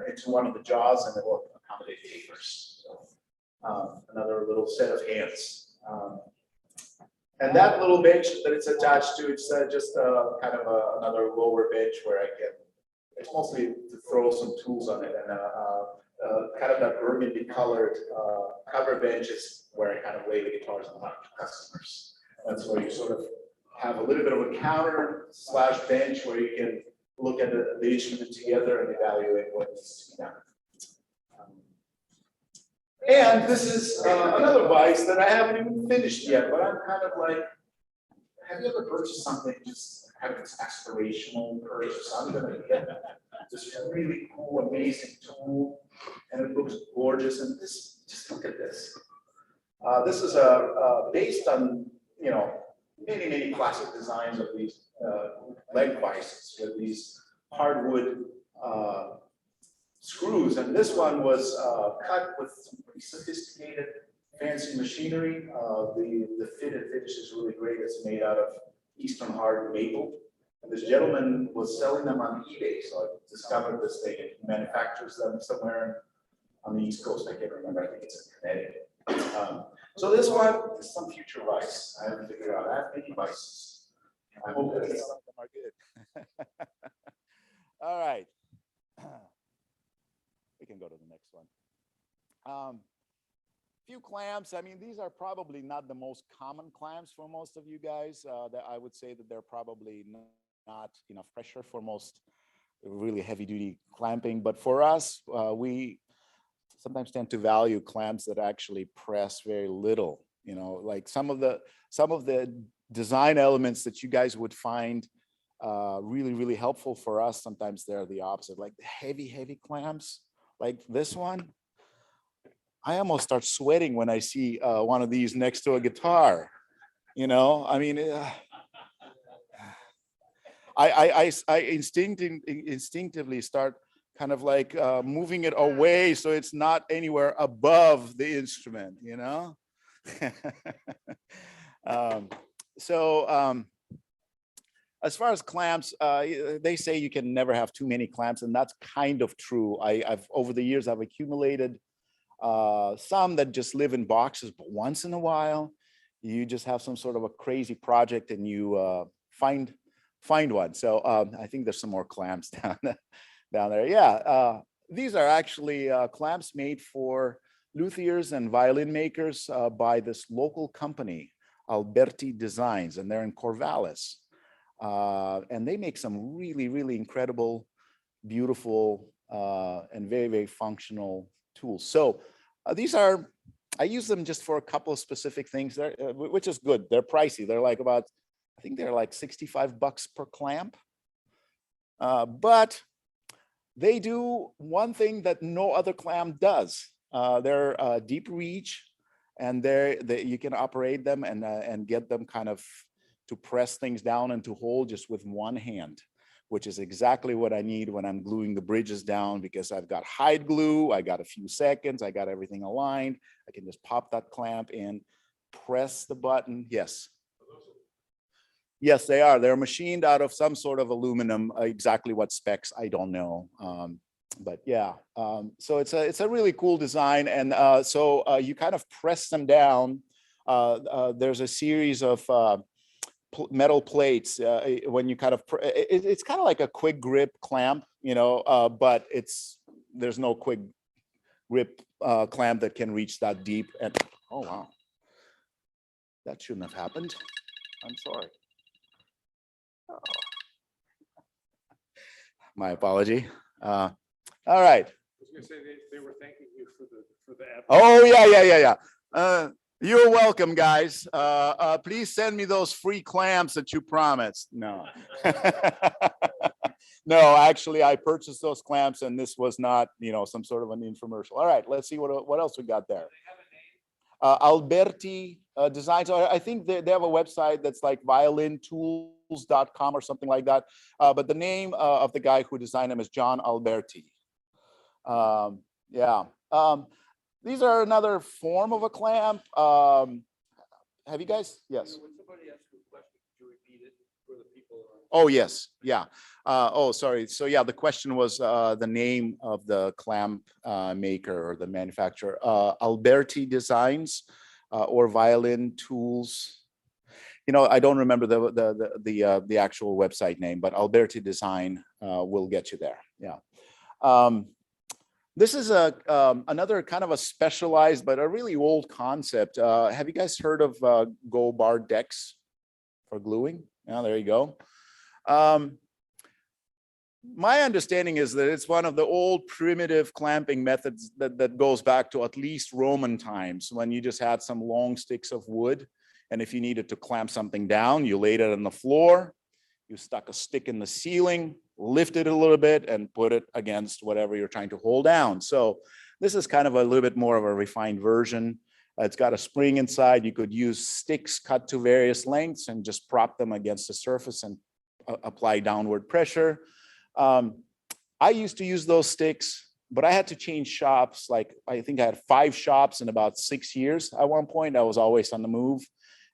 into one of the jaws, and it will accommodate tapers. So another little set of hands. And that little bench that it's attached to, it's just kind of another lower bench where I can, it's mostly to throw some tools on it, and kind of that burgundy colored cover bench is where I kind of lay the guitars on to customers. That's where you sort of have a little bit of a counter slash bench where you can look at the instrument together and evaluate what needs to be done. And this is another vice that I haven't even finished yet, but I'm kind of like, have you ever purchased something just have this aspirational purchase? I'm gonna get this really cool, amazing tool, and it looks gorgeous. And this, just look at this. This is based on, you know, many classic designs of these leg vices with these hardwood screws, and this one was cut with some pretty sophisticated, fancy machinery. The fit and finish is really great. It's made out of Eastern hard maple. And this gentleman was selling them on eBay, so I discovered this thing. He manufactures them somewhere on the East Coast. I can't remember. I think it's in Connecticut. So this one is some future vice. I haven't figured out. I have many vices. I hope that some of them are good. All right. We can go to the next one. Few clamps. I mean, these are probably not the most common clamps for most of you guys. That I would say that they're probably not enough pressure for most really heavy duty clamping. But for us, we sometimes tend to value clamps that actually press very little. You know, like some of the design elements that you guys would find really helpful for us. Sometimes they're the opposite, like the heavy clamps. Like this one, I almost start sweating when I see one of these next to a guitar. You know, I mean, I instinctively start kind of like moving it away so it's not anywhere above the instrument. You know, as far as clamps, they say you can never have too many clamps, and that's kind of true. I've over the years I've accumulated some that just live in boxes, but once in a while, you just have some sort of a crazy project and you find one. So I think there's some more clamps down there. Yeah, these are actually clamps made for luthiers and violin makers by this local company, Alberti Designs, and they're in Corvallis. And they make some really incredible, beautiful, and very functional tools. So these are, I use them just for a couple of specific things there, which is good. They're pricey. They're like about, I think they're like $65 per clamp. But they do one thing that no other clamp does. They're deep reach, and you can operate them and get them kind of to press things down and to hold just with one hand, which is exactly what I need when I'm gluing the bridges down, because I've got hide glue, I got a few seconds, I got everything aligned. I can just pop that clamp in, press the button. Yes. Yes, they are. They're machined out of some sort of aluminum. Exactly what specs, I don't know. But yeah, so it's a really cool design. And so you kind of press them down. There's a series of metal plates when you kind of it's kind of like a quick grip clamp, you know, but there's no quick grip clamp that can reach that deep. And oh wow, that shouldn't have happened. I'm sorry. Oh. My apology. All right. I was gonna say they were thanking you for the app. Oh yeah. You're welcome, guys. Please send me those free clamps that you promised. No. No, actually, I purchased those clamps, and this was not, you know, some sort of an infomercial. All right, let's see what else we got there. Alberti Designs. I think they have a website that's like violintools.com or something like that. But the name of the guy who designed them is John Alberti. Yeah. These are another form of a clamp. Have you guys? Yes. When somebody asks you a question, could you repeat it for the people? Oh, yes. Yeah. Oh, sorry. So yeah, the question was the name of the clamp maker or the manufacturer, Alberti Designs or Violin Tools. I don't remember the actual website name, but Alberti Design will get you there. Yeah. This is another kind of a specialized but a really old concept. Have you guys heard of Go bar decks for gluing? Yeah, there you go. My understanding is that it's one of the old primitive clamping methods that goes back to at least Roman times, when you just had some long sticks of wood. And if you needed to clamp something down, you laid it on the floor, you stuck a stick in the ceiling, lifted it a little bit and put it against whatever you're trying to hold down. So this is kind of a little bit more of a refined version. It's got a spring inside. You could use sticks cut to various lengths and just prop them against the surface and apply downward pressure. I used to use those sticks, but I had to change shops. Like, I think I had 5 shops in about 6 years. At one point, I was always on the move,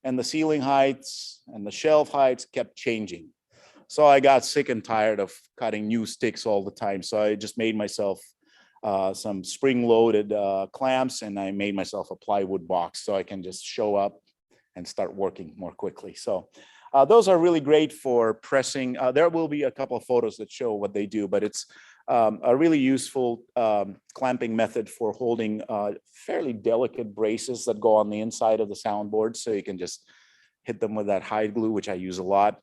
and the ceiling heights and the shelf heights kept changing. So I got sick and tired of cutting new sticks all the time. So I just made myself some spring-loaded clamps, and I made myself a plywood box so I can just show up and start working more quickly. So those are really great for pressing. There will be a couple of photos that show what they do, but it's a really useful clamping method for holding fairly delicate braces that go on the inside of the soundboard. So you can just hit them with that hide glue, which I use a lot.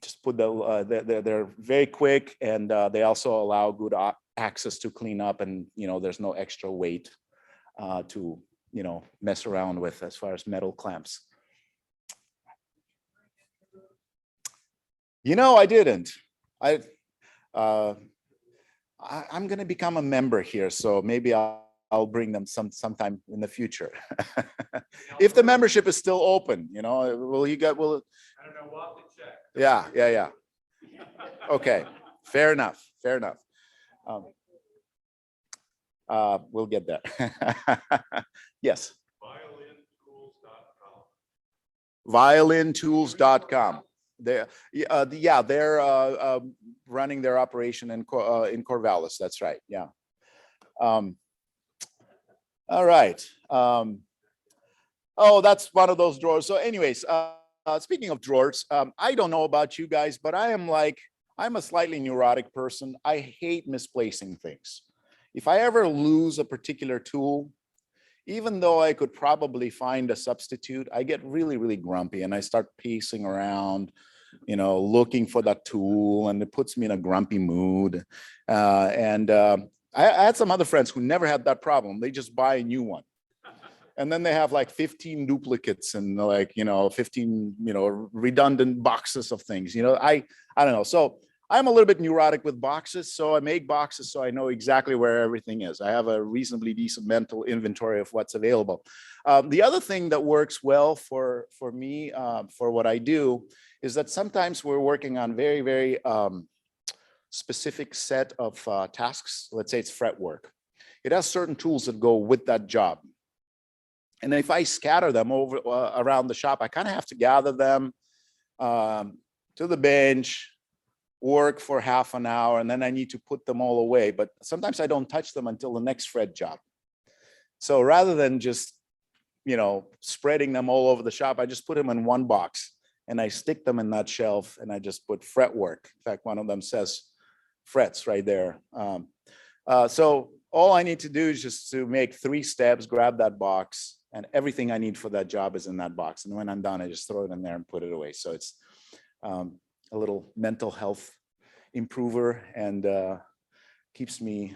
Just put they're very quick, and they also allow good access to clean up, and there's no extra weight to mess around with as far as metal clamps. I didn't. I'm going to become a member here, so maybe I'll bring them sometime in the future. If the membership is still open, will you get? Will? I don't know, we'll have to check. Yeah. Okay, fair enough. We'll get there. Yes. Violintools.com. They're running their operation in Corvallis. That's right. Yeah. All right. Oh, that's one of those drawers. So anyways, speaking of drawers, I don't know about you guys, but I'm a slightly neurotic person. I hate misplacing things. If I ever lose a particular tool, even though I could probably find a substitute, I get really, really grumpy, and I start pacing around, looking for that tool, and it puts me in a grumpy mood. I had some other friends who never had that problem. They just buy a new one. And then they have like 15 duplicates and 15, redundant boxes of things. I don't know. So I'm a little bit neurotic with boxes. So I make boxes so I know exactly where everything is. I have a reasonably decent mental inventory of what's available. The other thing that works well for me, for what I do, is that sometimes we're working on very, very specific set of tasks. Let's say it's fretwork. It has certain tools that go with that job. And if I scatter them over around the shop, I kind of have to gather them to the bench, work for half an hour, and then I need to put them all away. But sometimes I don't touch them until the next fret job. So rather than just, spreading them all over the shop, I just put them in one box and I stick them in that shelf, and I just put fretwork. In fact, one of them says frets right there. So all I need to do is just to make 3 steps, grab that box, and everything I need for that job is in that box. And when I'm done, I just throw it in there and put it away. So it's a little mental health improver, and keeps me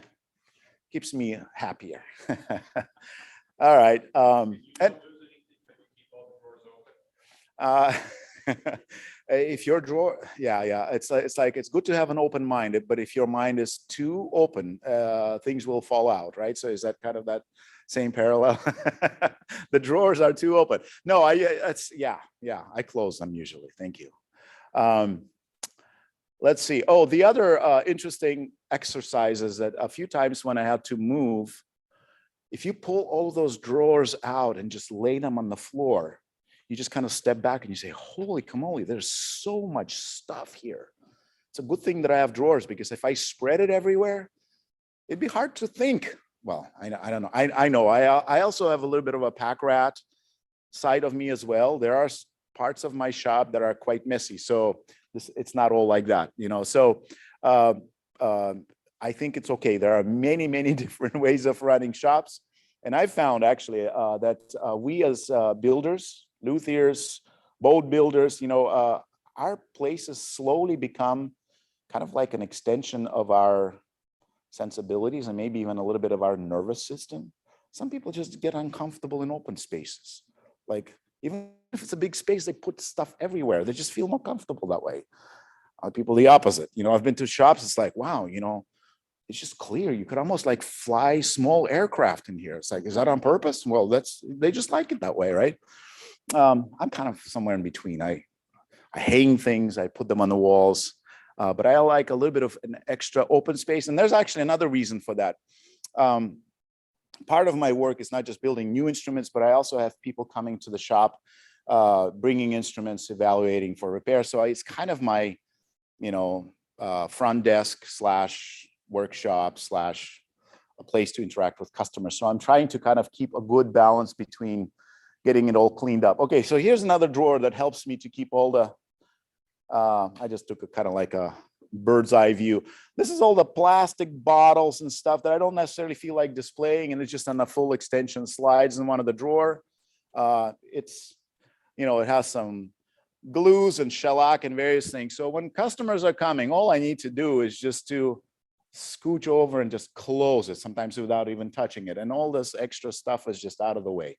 happier. All right. If your drawer, it's like it's good to have an open mind, but if your mind is too open, things will fall out, right? So is that kind of that same parallel? The drawers are too open. No, I close them usually. Thank you. Let's see. Oh, the other interesting exercise is that a few times when I had to move, if you pull all those drawers out and just lay them on the floor, you just kind of step back and you say, holy camoli, there's so much stuff here. It's a good thing that I have drawers, because if I spread it everywhere, it'd be hard to think. Well, I don't know. I know. I also have a little bit of a pack rat side of me as well. There are parts of my shop that are quite messy. So it's not all like that, you know. So uh, I think it's okay. There are many, many different ways of running shops. And I found actually that we as builders, luthiers, boat builders, you know, our places slowly become kind of like an extension of our sensibilities and maybe even a little bit of our nervous system. Some people just get uncomfortable in open spaces. Like even if it's a big space, they put stuff everywhere. They just feel more comfortable that way. Other people, the opposite. You know, I've been to shops, it's like, wow, you know, it's just clear. You could almost like fly small aircraft in here. It's like, is that on purpose? Well, they just like it that way, right? I'm kind of somewhere in between. I hang things, I put them on the walls, but I like a little bit of an extra open space. And there's actually another reason for that. Part of my work is not just building new instruments, but I also have people coming to the shop, bringing instruments, evaluating for repair. So it's kind of my, you know, front desk slash workshop slash a place to interact with customers. So I'm trying to kind of keep a good balance between getting it all cleaned up. Okay, so here's another drawer that helps me to keep all the, I just took a kind of like a bird's eye view. This is all the plastic bottles and stuff that I don't necessarily feel like displaying, and it's just on a full extension slides in one of the drawer. It's, you know, it has some glues and shellac and various things. So when customers are coming, all I need to do is just to scooch over and just close it, sometimes without even touching it. And all this extra stuff is just out of the way.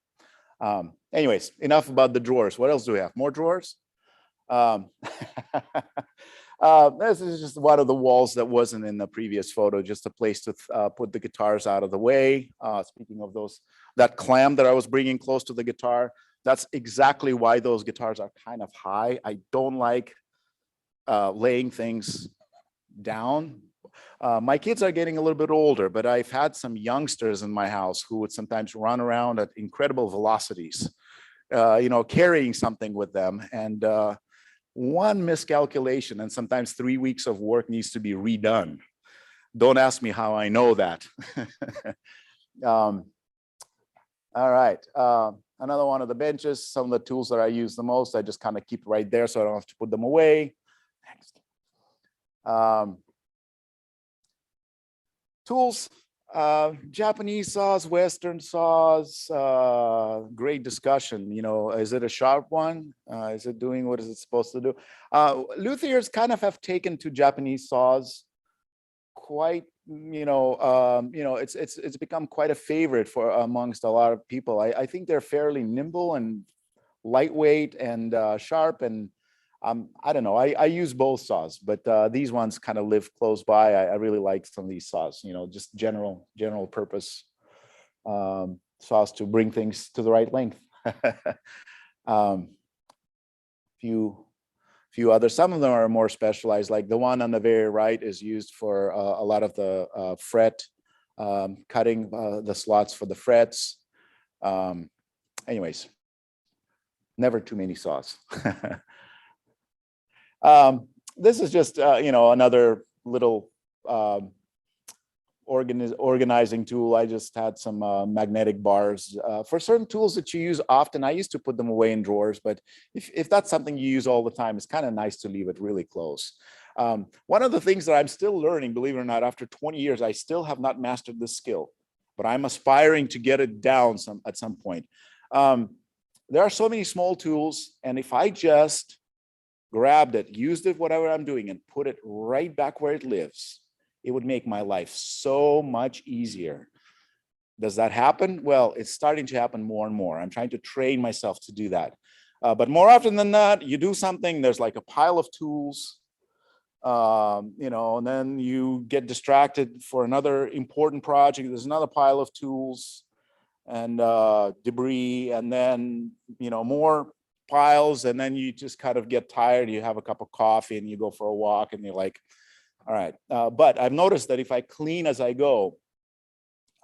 Anyways, enough about the drawers. What else do we have? More drawers? This is just one of the walls that wasn't in the previous photo, just a place to put the guitars out of the way. Speaking of those, that clamp that I was bringing close to the guitar, that's exactly why those guitars are kind of high. I don't like laying things down. My kids are getting a little bit older, but I've had some youngsters in my house who would sometimes run around at incredible velocities, you know, carrying something with them. And one miscalculation and sometimes 3 weeks of work needs to be redone. Don't ask me how I know that. All right. Another one of the benches, some of the tools that I use the most, I just kind of keep right there so I don't have to put them away. Next. Tools, Japanese saws, Western saws, great discussion. You know, is it a sharp one? Is it doing what is it supposed to do? Luthiers kind of have taken to Japanese saws quite, it's become quite a favorite for amongst a lot of people. I think they're fairly nimble and lightweight and sharp, and I don't know, I use both saws, but these ones kind of live close by. I really like some of these saws, you know, just general purpose saws to bring things to the right length. Few others, some of them are more specialized, like the one on the very right is used for a lot of the fret, cutting the slots for the frets. Anyways, never too many saws. This is just, another little organizing tool. I just had some magnetic bars for certain tools that you use often. I used to put them away in drawers, but if that's something you use all the time, it's kind of nice to leave it really close. One of the things that I'm still learning, believe it or not, after 20 years, I still have not mastered this skill, but I'm aspiring to get it down at some point. There are so many small tools, and if I just grabbed it, used it, whatever I'm doing, and put it right back where it lives, it would make my life so much easier. Does that happen? Well, it's starting to happen more and more. I'm trying to train myself to do that. But more often than not, you do something, there's like a pile of tools, and then you get distracted for another important project. There's another pile of tools and debris, and then, more piles, and then you just kind of get tired. You have a cup of coffee and you go for a walk and you're like, all right. But I've noticed that if I clean as I go,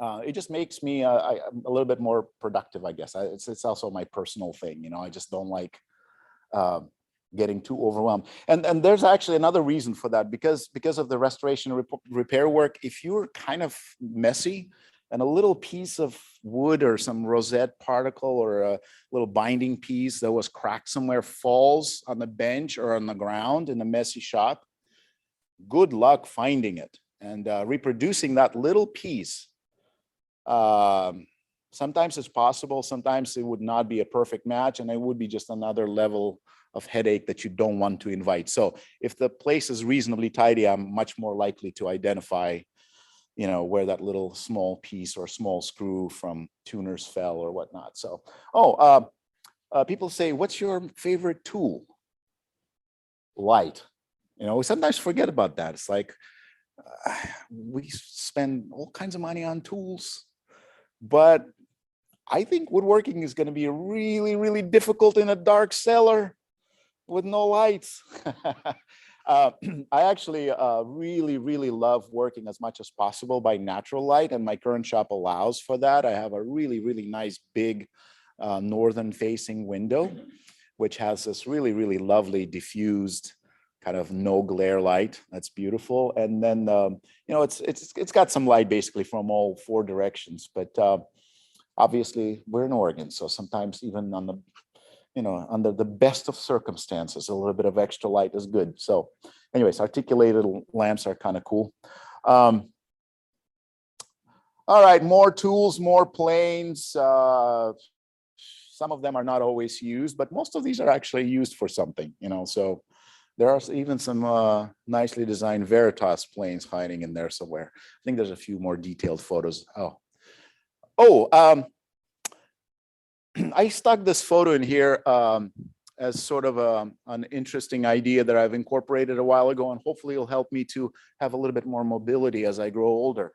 it just makes me a little bit more productive, I guess. It's also my personal thing. I just don't like getting too overwhelmed. And there's actually another reason for that, because of the restoration repair work. If you're kind of messy, and a little piece of wood or some rosette particle or a little binding piece that was cracked somewhere falls on the bench or on the ground in a messy shop, good luck finding it and reproducing that little piece. Sometimes it's possible, sometimes it would not be a perfect match, and it would be just another level of headache that you don't want to invite. So if the place is reasonably tidy, I'm much more likely to identify, you know, where that little small piece or small screw from tuners fell or whatnot. So, people say, what's your favorite tool? Light. You know, we sometimes forget about that. It's like, we spend all kinds of money on tools, but I think woodworking is going to be really, really difficult in a dark cellar with no lights. I actually really, really love working as much as possible by natural light, and my current shop allows for that. I have a really, really nice big northern facing window, which has this really, really lovely diffused kind of no glare light. That's beautiful. And then, you know, it's got some light basically from all four directions, but obviously we're in Oregon, so sometimes even on the, you know, under the best of circumstances, a little bit of extra light is good. So anyways, articulated lamps are kind of cool. All right, more tools, more planes. Some of them are not always used, but most of these are actually used for something, you know, so there are even some nicely designed Veritas planes hiding in there somewhere. I think there's a few more detailed photos. I stuck this photo in here as sort of an interesting idea that I've incorporated a while ago, and hopefully it'll help me to have a little bit more mobility as I grow older.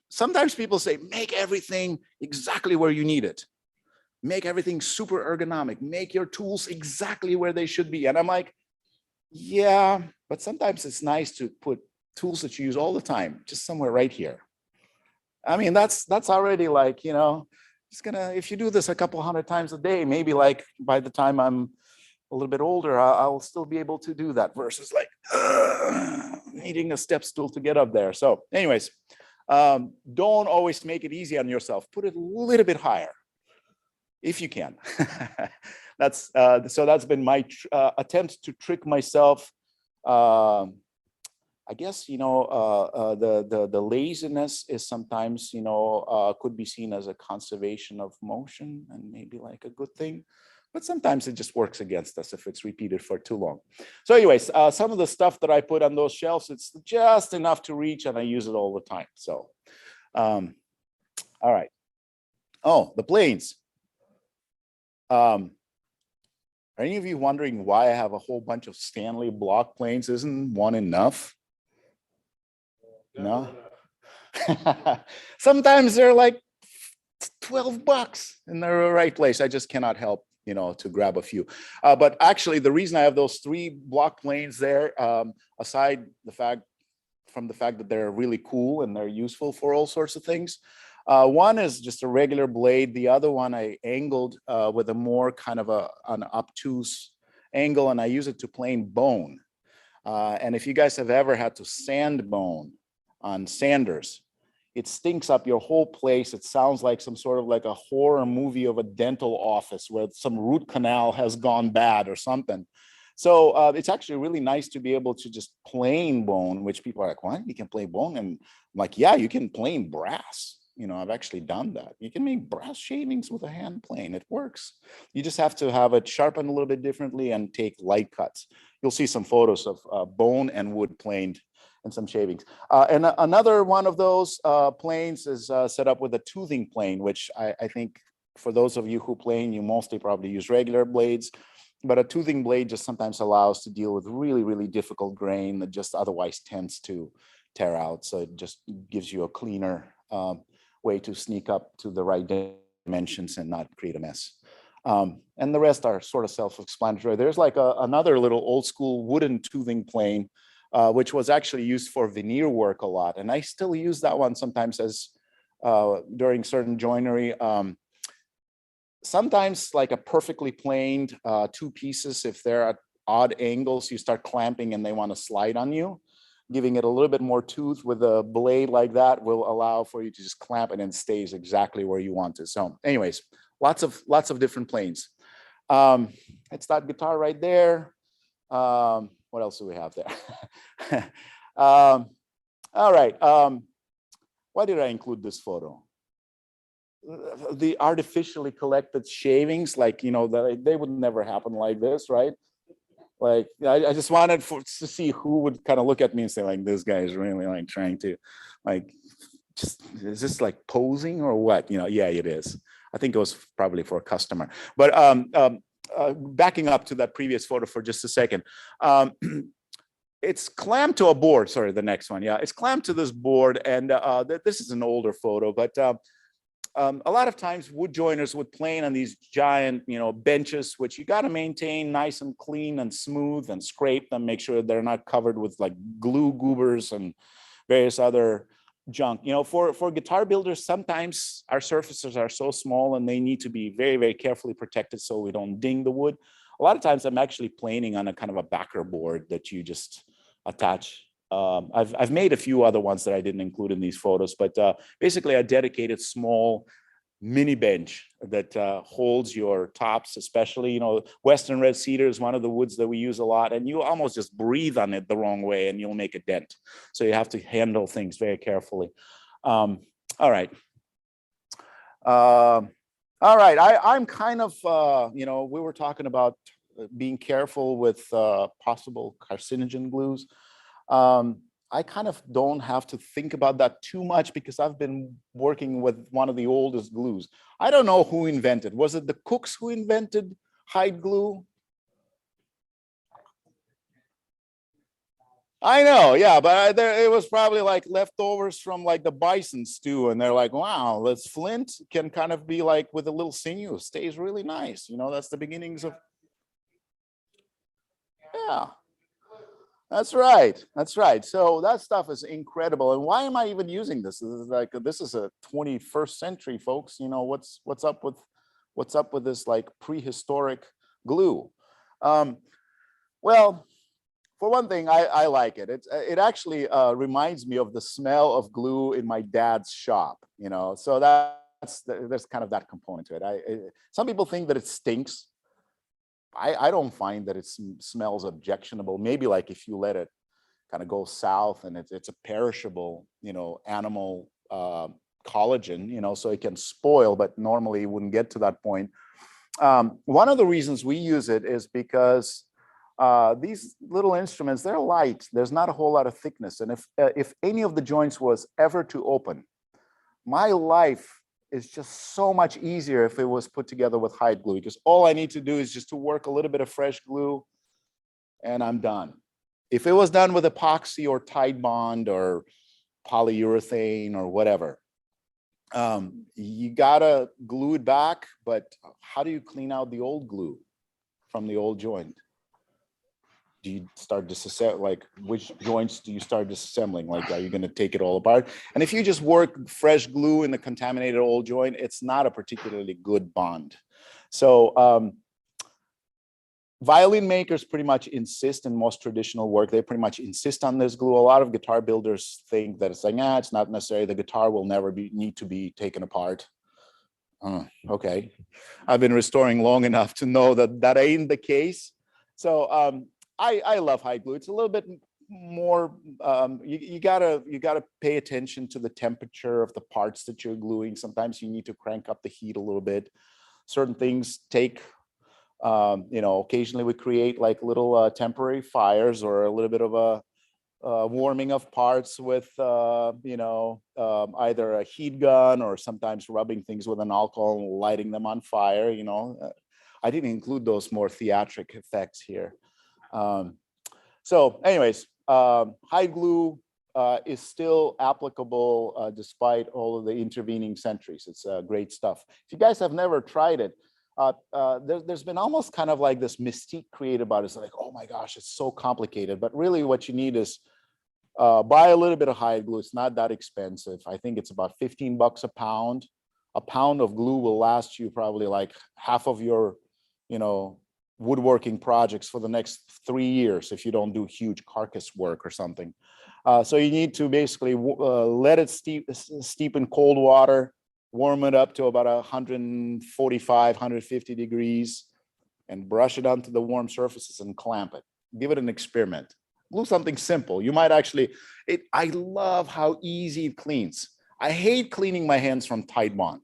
Sometimes people say, make everything exactly where you need it. Make everything super ergonomic. Make your tools exactly where they should be. And I'm like, yeah, but sometimes it's nice to put tools that you use all the time just somewhere right here. I mean, that's already like, you know, it's gonna, if you do this a couple hundred times a day, maybe like by the time I'm a little bit older, I'll still be able to do that versus like needing a step stool to get up there. So anyways, don't always make it easy on yourself. Put it a little bit higher if you can. So that's been my attempt to trick myself. I guess, you know, the laziness is sometimes, you know, could be seen as a conservation of motion and maybe like a good thing, but sometimes it just works against us if it's repeated for too long. So anyways, some of the stuff that I put on those shelves, it's just enough to reach and I use it all the time. So, all right. Oh, the planes. Are any of you wondering why I have a whole bunch of Stanley block planes? Isn't one enough? No. Sometimes they're like $12 and they're the right place. I just cannot help, you know, to grab a few. But actually, the reason I have those 3 block planes there, aside from the fact that they're really cool and they're useful for all sorts of things. One is just a regular blade. The other one I angled with a more kind of an obtuse angle, and I use it to plane bone. And if you guys have ever had to sand bone on sanders, it stinks up your whole place. It sounds like some sort of like a horror movie of a dental office where some root canal has gone bad or something. So it's actually really nice to be able to just plane bone, which people are like, what? You can plane bone? And I'm like, yeah, you can plane brass. You know, I've actually done that. You can make brass shavings with a hand plane. It works. You just have to have it sharpened a little bit differently and take light cuts. You'll see some photos of bone and wood planed and some shavings. And another one of those planes is set up with a toothing plane, which I think for those of you who plane, you mostly probably use regular blades. But a toothing blade just sometimes allows to deal with really, really difficult grain that just otherwise tends to tear out. So it just gives you a cleaner way to sneak up to the right dimensions and not create a mess. And the rest are sort of self-explanatory. There's like another little old school wooden toothing plane, which was actually used for veneer work a lot. And I still use that one sometimes as during certain joinery. Sometimes like a perfectly planed 2 pieces, if they're at odd angles, you start clamping and they want to slide on you. giving it a little bit more tooth with a blade like that will allow for you to just clamp and it stays exactly where you want it. So anyways, lots of different planes. It's that guitar right there. What else do we have there? All right. Why did I include this photo? The artificially collected shavings, like, you know, they would never happen like this, right? Like, I just wanted to see who would kind of look at me and say, like, this guy is really like trying to, like, just, is this like posing or what? You know, yeah, it is. I think it was probably for a customer. But backing up to that previous photo for just a second. It's clamped to a board. Sorry, the next one. Yeah, it's clamped to this board. And this is an older photo, but a lot of times wood joiners would plane on these giant, you know, benches, which you got to maintain nice and clean and smooth and scrape them, make sure they're not covered with like glue goobers and various other junk. You know, for guitar builders, sometimes our surfaces are so small and they need to be very, very carefully protected so we don't ding the wood. A lot of times I'm actually planing on a kind of a backer board that you just attach. I've made a few other ones that I didn't include in these photos, but basically a dedicated small mini bench that holds your tops, especially, you know, Western red cedar is one of the woods that we use a lot, and you almost just breathe on it the wrong way and you'll make a dent. So you have to handle things very carefully. All right. All right, I'm kind of, you know, we were talking about being careful with possible carcinogen glues. I kind of don't have to think about that too much because I've been working with one of the oldest glues. I don't know who invented. Was it the cooks who invented hide glue? I know, yeah, but it was probably like leftovers from like the bison stew, and they're like, wow, this flint can kind of be like with a little sinew, stays really nice. You know, that's the beginnings of, yeah. That's right. That's right. So that stuff is incredible. And why am I even using this? This is a 21st century, folks. You know, what's up with this like prehistoric glue? Well, for one thing, I like it. It actually reminds me of the smell of glue in my dad's shop. You know, so there's kind of that component to it. Some people think that it stinks. I don't find that it smells objectionable. Maybe like if you let it kind of go south and it's a perishable, you know, animal collagen, you know, so it can spoil, but normally it wouldn't get to that point. One of the reasons we use it is because these little instruments, they're light. There's not a whole lot of thickness. And if any of the joints was ever to open, my life is just so much easier if it was put together with hide glue, because all I need to do is just to work a little bit of fresh glue and I'm done. If it was done with epoxy or Tide Bond or polyurethane or whatever, you gotta glue it back, but how do you clean out the old glue from the old joint? Do you start disassembling, like which joints do you start disassembling? Like, are you going to take it all apart? And if you just work fresh glue in the contaminated old joint, it's not a particularly good bond. So violin makers pretty much insist in most traditional work, they pretty much insist on this glue. A lot of guitar builders think that it's like, nah, it's not necessary. The guitar will never need to be taken apart. Okay. I've been restoring long enough to know that that ain't the case. So I love hide glue. It's a little bit more, you gotta pay attention to the temperature of the parts that you're gluing. Sometimes you need to crank up the heat a little bit. Certain things take, you know, occasionally we create like little temporary fires or a little bit of a warming of parts with, you know, either a heat gun or sometimes rubbing things with an alcohol and lighting them on fire, you know. I didn't include those more theatric effects here. So anyways, hide glue is still applicable despite all of the intervening centuries. It's great stuff. If you guys have never tried it, there's been almost kind of like this mystique created about it. It's like, oh my gosh, it's so complicated. But really what you need is buy a little bit of hide glue. It's not that expensive. I think it's about 15 bucks a pound. A pound of glue will last you probably like half of your, you know, woodworking projects for the next 3 years if you don't do huge carcass work or something. So you need to basically let it steep in cold water, warm it up to about 145, 150 degrees, and brush it onto the warm surfaces and clamp it. Give it an experiment. Glue something simple. You might actually, I love how easy it cleans. I hate cleaning my hands from Tide Bond.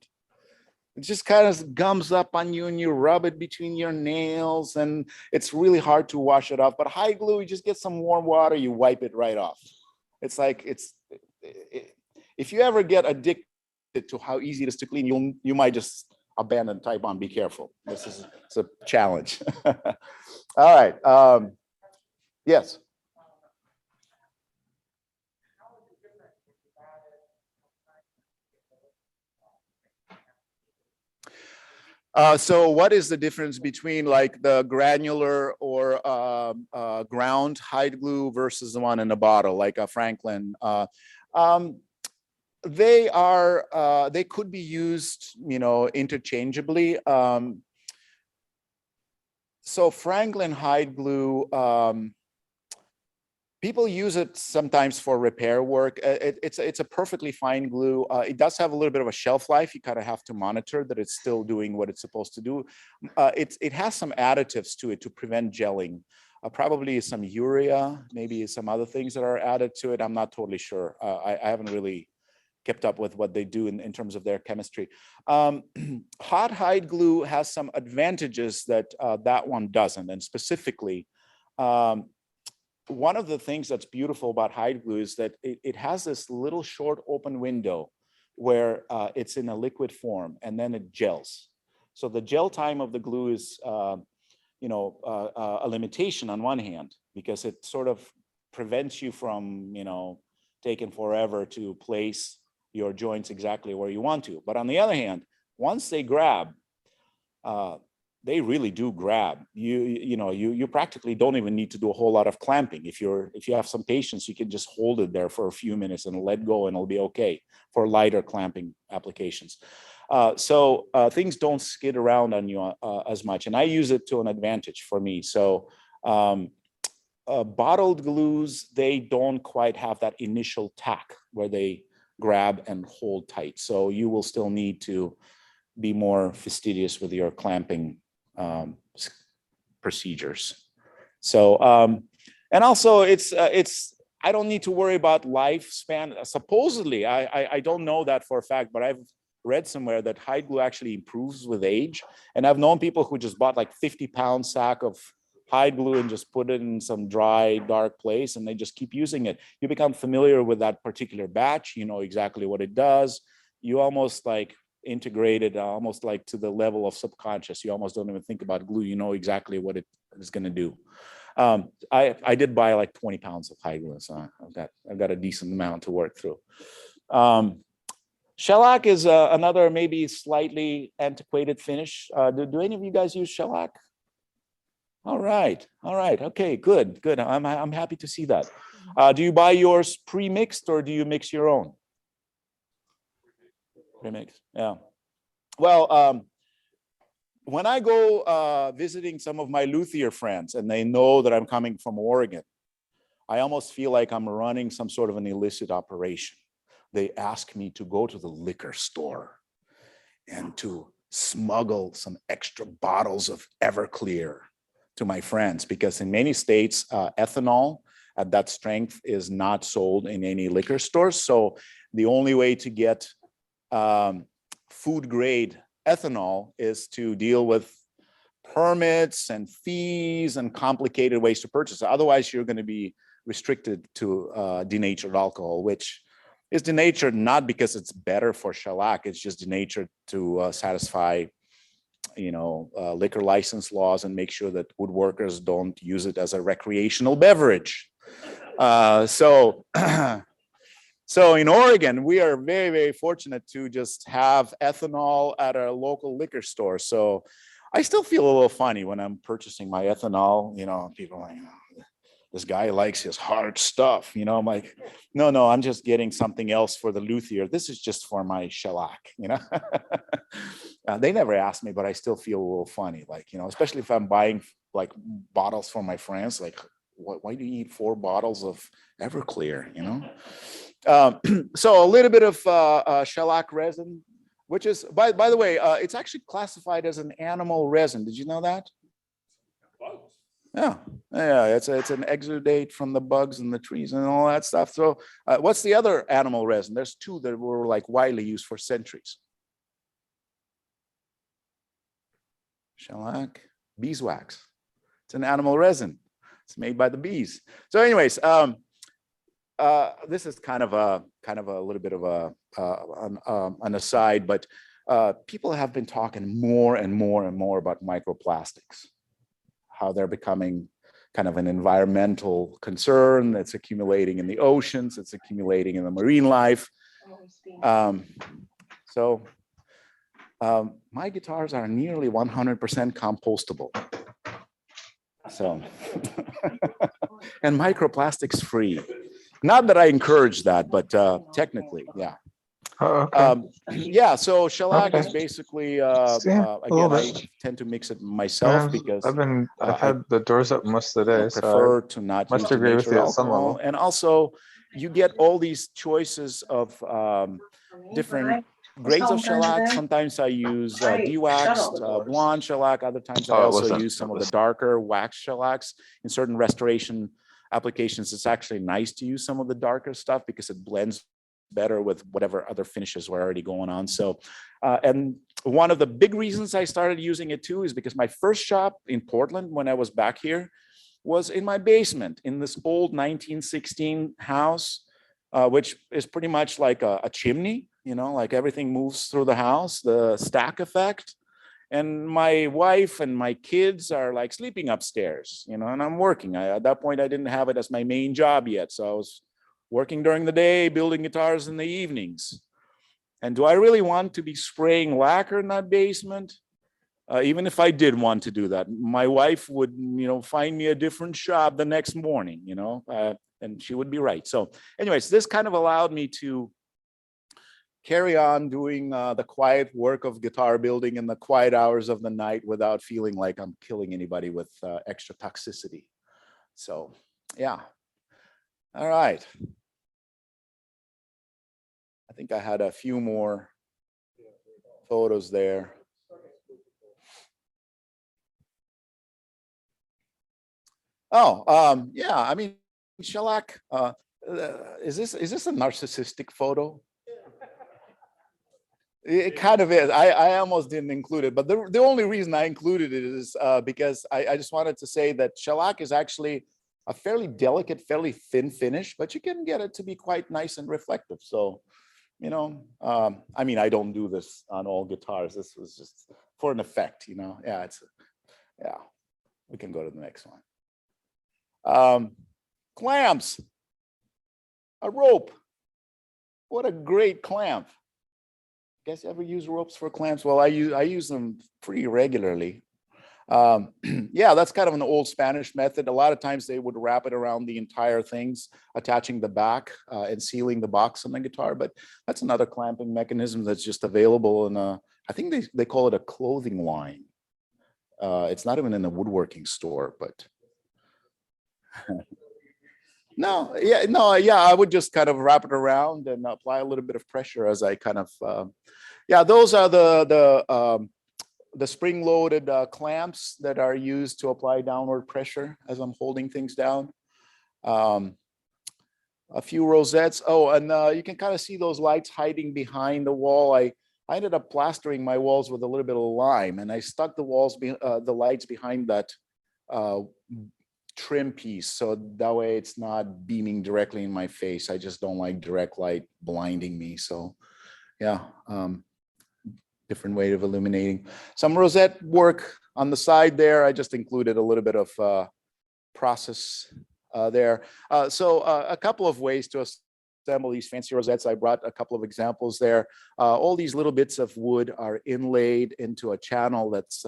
It just kind of gums up on you and you rub it between your nails and it's really hard to wash it off. But hide glue, you just get some warm water, you wipe it right off. It's like, if you ever get addicted to how easy it is to clean, you might just abandon Tide Bond. Be careful. It's a challenge. All right. Yes. So what is the difference between like the granular or ground hide glue versus the one in a bottle, like a Franklin? They could be used, interchangeably. So Franklin hide glue, people use it sometimes for repair work. It's a perfectly fine glue. It does have a little bit of a shelf life. You kind of have to monitor that it's still doing what it's supposed to do. It has some additives to it to prevent gelling. Probably some urea, maybe some other things that are added to it. I'm not totally sure. I haven't really kept up with what they do in terms of their chemistry. Hot hide glue has some advantages that that one doesn't, and specifically, one of the things that's beautiful about hide glue is that it has this little short open window where it's in a liquid form and then it gels. So the gel time of the glue is, a limitation on one hand, because it sort of prevents you from, taking forever to place your joints exactly where you want to. But on the other hand, once they grab, they really do grab. You practically don't even need to do a whole lot of clamping. If you have some patience, you can just hold it there for a few minutes and let go and it'll be okay for lighter clamping applications. So things don't skid around on you as much, and I use it to an advantage for me. So bottled glues, they don't quite have that initial tack where they grab and hold tight. So you will still need to be more fastidious with your clamping procedures. So, and also it's I don't need to worry about lifespan. Supposedly, I don't know that for a fact, but I've read somewhere that hide glue actually improves with age. And I've known people who just bought like 50-pound sack of hide glue and just put it in some dry, dark place, and they just keep using it. You become familiar with that particular batch. You know exactly what it does. You almost like integrated almost like to the level of subconscious. You almost don't even think about glue. You know exactly what it is going to do. I did buy like 20 pounds of hide glue, so I've got a decent amount to work through. Shellac is another maybe slightly antiquated finish. Do any of you guys use shellac? All right, okay, good. I'm happy to see that. Do you buy yours pre-mixed or do you mix your own? Pre-mixed, yeah. Well, when I go visiting some of my luthier friends and they know that I'm coming from Oregon, I almost feel like I'm running some sort of an illicit operation. They ask me to go to the liquor store and to smuggle some extra bottles of Everclear to my friends, because in many states, ethanol at that strength is not sold in any liquor stores. So the only way to get food grade ethanol is to deal with permits and fees and complicated ways to purchase it. Otherwise, you're going to be restricted to denatured alcohol, which is denatured not because it's better for shellac, it's just denatured to satisfy liquor license laws and make sure that woodworkers don't use it as a recreational beverage. So in Oregon, we are very, very fortunate to just have ethanol at our local liquor store. So I still feel a little funny when I'm purchasing my ethanol. People are like, this guy likes his hard stuff. I'm like, no, I'm just getting something else for the luthier. This is just for my shellac. They never asked me, but I still feel a little funny. Like, especially if I'm buying like bottles for my friends, like, why do you need 4 bottles of Everclear, you know? So a little bit of shellac resin, which is, by the way, it's actually classified as an animal resin. Did you know that? Yeah, it's an exudate from the bugs and the trees and all that stuff. So what's the other animal resin? There's 2 that were like widely used for centuries. Shellac, beeswax. It's an animal resin. It's made by the bees. So anyways, this is kind of a little bit of an aside, but people have been talking more and more about microplastics, how they're becoming kind of an environmental concern that's accumulating in the oceans, it's accumulating in the marine life. My guitars are nearly 100% compostable. So, and microplastics free. Not that I encourage that, but technically, yeah. Oh, okay. Yeah, so shellac is Okay. basically, Yeah, a little again, I bit. tend to mix it myself because I've had the doors up most of the day, so prefer to not must use the agree with natural you at some alcohol. level. And also, you get all these choices of different grades of shellac. Sometimes I use de-waxed blonde shellac. Other times I Oh, it also wasn't. use some of the darker wax shellacs. In certain restoration applications, it's actually nice to use some of the darker stuff because it blends better with whatever other finishes were already going on. So, and one of the big reasons I started using it too is because my first shop in Portland, when I was back here, was in my basement in this old 1916 house, which is pretty much like a chimney, you know, like everything moves through the house, the stack effect. And my wife and my kids are like sleeping upstairs, you know, and I'm working. At that point, I didn't have it as my main job yet. So I was working during the day, building guitars in the evenings. And do I really want to be spraying lacquer in that basement? Even if I did want to do that, my wife would, you know, find me a different shop the next morning, you know, and she would be right. So anyways, this kind of allowed me to carry on doing the quiet work of guitar building in the quiet hours of the night without feeling like I'm killing anybody with extra toxicity. So, yeah. All right. I think I had a few more photos there. Oh, yeah. I mean, shellac. Is this a narcissistic photo? It kind of is. I almost didn't include it, but the only reason I included it is because I just wanted to say that shellac is actually a fairly delicate, fairly thin finish, but you can get it to be quite nice and reflective. So, you know, I mean, I don't do this on all guitars. This was just for an effect, you know. Yeah, yeah. We can go to the next one. Clamps, a rope. What a great clamp. Guys ever use ropes for clamps? Well, I use them pretty regularly. Yeah, that's kind of an old Spanish method. A lot of times they would wrap it around the entire things, attaching the back and sealing the box on the guitar. But that's another clamping mechanism that's just available in I think they call it a clothing line. It's not even in a woodworking store, but no, I would just kind of wrap it around and apply a little bit of pressure as I kind of, yeah, those are the spring-loaded clamps that are used to apply downward pressure as I'm holding things down. A few rosettes. Oh, and you can kind of see those lights hiding behind the wall. I ended up plastering my walls with a little bit of lime, and I stuck the lights behind that trim piece, so that way it's not beaming directly in my face. I just don't like direct light blinding me. So yeah, different way of illuminating. Some rosette work on the side there. I just included a little bit of process there. So a couple of ways to assemble these fancy rosettes. I brought a couple of examples there. All these little bits of wood are inlaid into a channel that's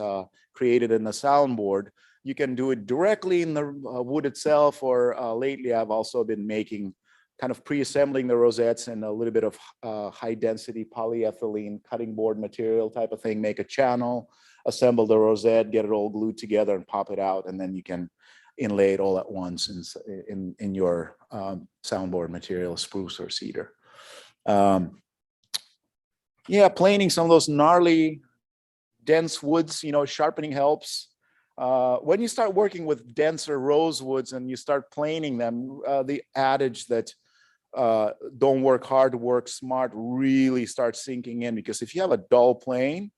created in the soundboard. You can do it directly in the wood itself, or lately I've also been making kind of pre-assembling the rosettes in a little bit of high density polyethylene cutting board material type of thing, make a channel, assemble the rosette, get it all glued together and pop it out. And then you can inlaid all at once in your soundboard material, spruce or cedar. Yeah, planing some of those gnarly, dense woods, sharpening helps. When you start working with denser rosewoods and you start planing them, the adage that don't work hard, work smart really starts sinking in, because if you have a dull plane,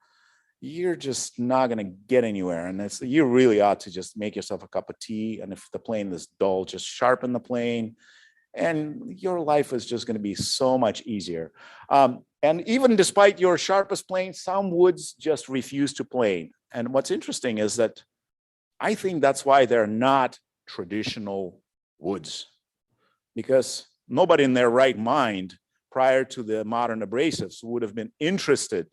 you're just not going to get anywhere. And you really ought to just make yourself a cup of tea. And if the plane is dull, just sharpen the plane, and your life is just going to be so much easier. And even despite your sharpest plane, some woods just refuse to plane. And what's interesting is that I think that's why they're not traditional woods, because nobody in their right mind prior to the modern abrasives would have been interested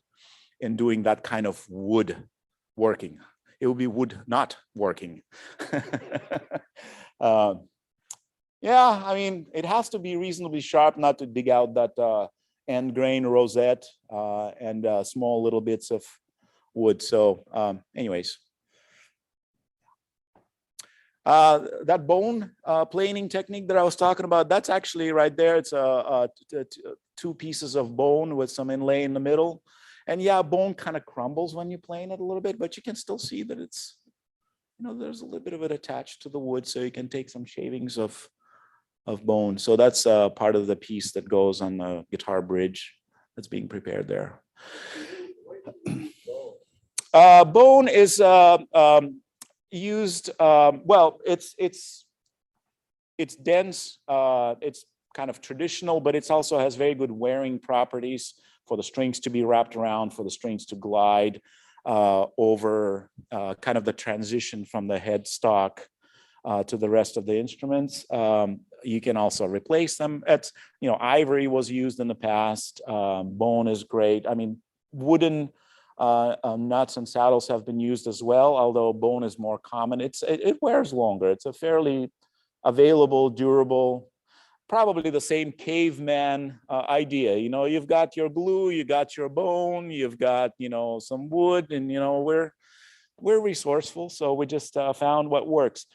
in doing that kind of wood working. It would be wood not working. Yeah, I mean, it has to be reasonably sharp not to dig out that end grain rosette and small little bits of wood. So anyways. That bone planing technique that I was talking about, that's actually right there. It's two pieces of bone with some inlay in the middle. And yeah, bone kind of crumbles when you plane it a little bit, but you can still see that it's, there's a little bit of it attached to the wood, so you can take some shavings of bone. So that's part of the piece that goes on the guitar bridge that's being prepared there. Bone is used, well, it's dense, it's kind of traditional, but it also has very good wearing properties for the strings to be wrapped around, for the strings to glide over kind of the transition from the headstock to the rest of the instruments. You can also replace them. It's, ivory was used in the past. Bone is great. I mean, wooden nuts and saddles have been used as well, although bone is more common. It wears longer. It's a fairly available, durable, probably the same caveman idea. You've got your glue, you got your bone, you've got, some wood, and, we're resourceful. So we just found what works.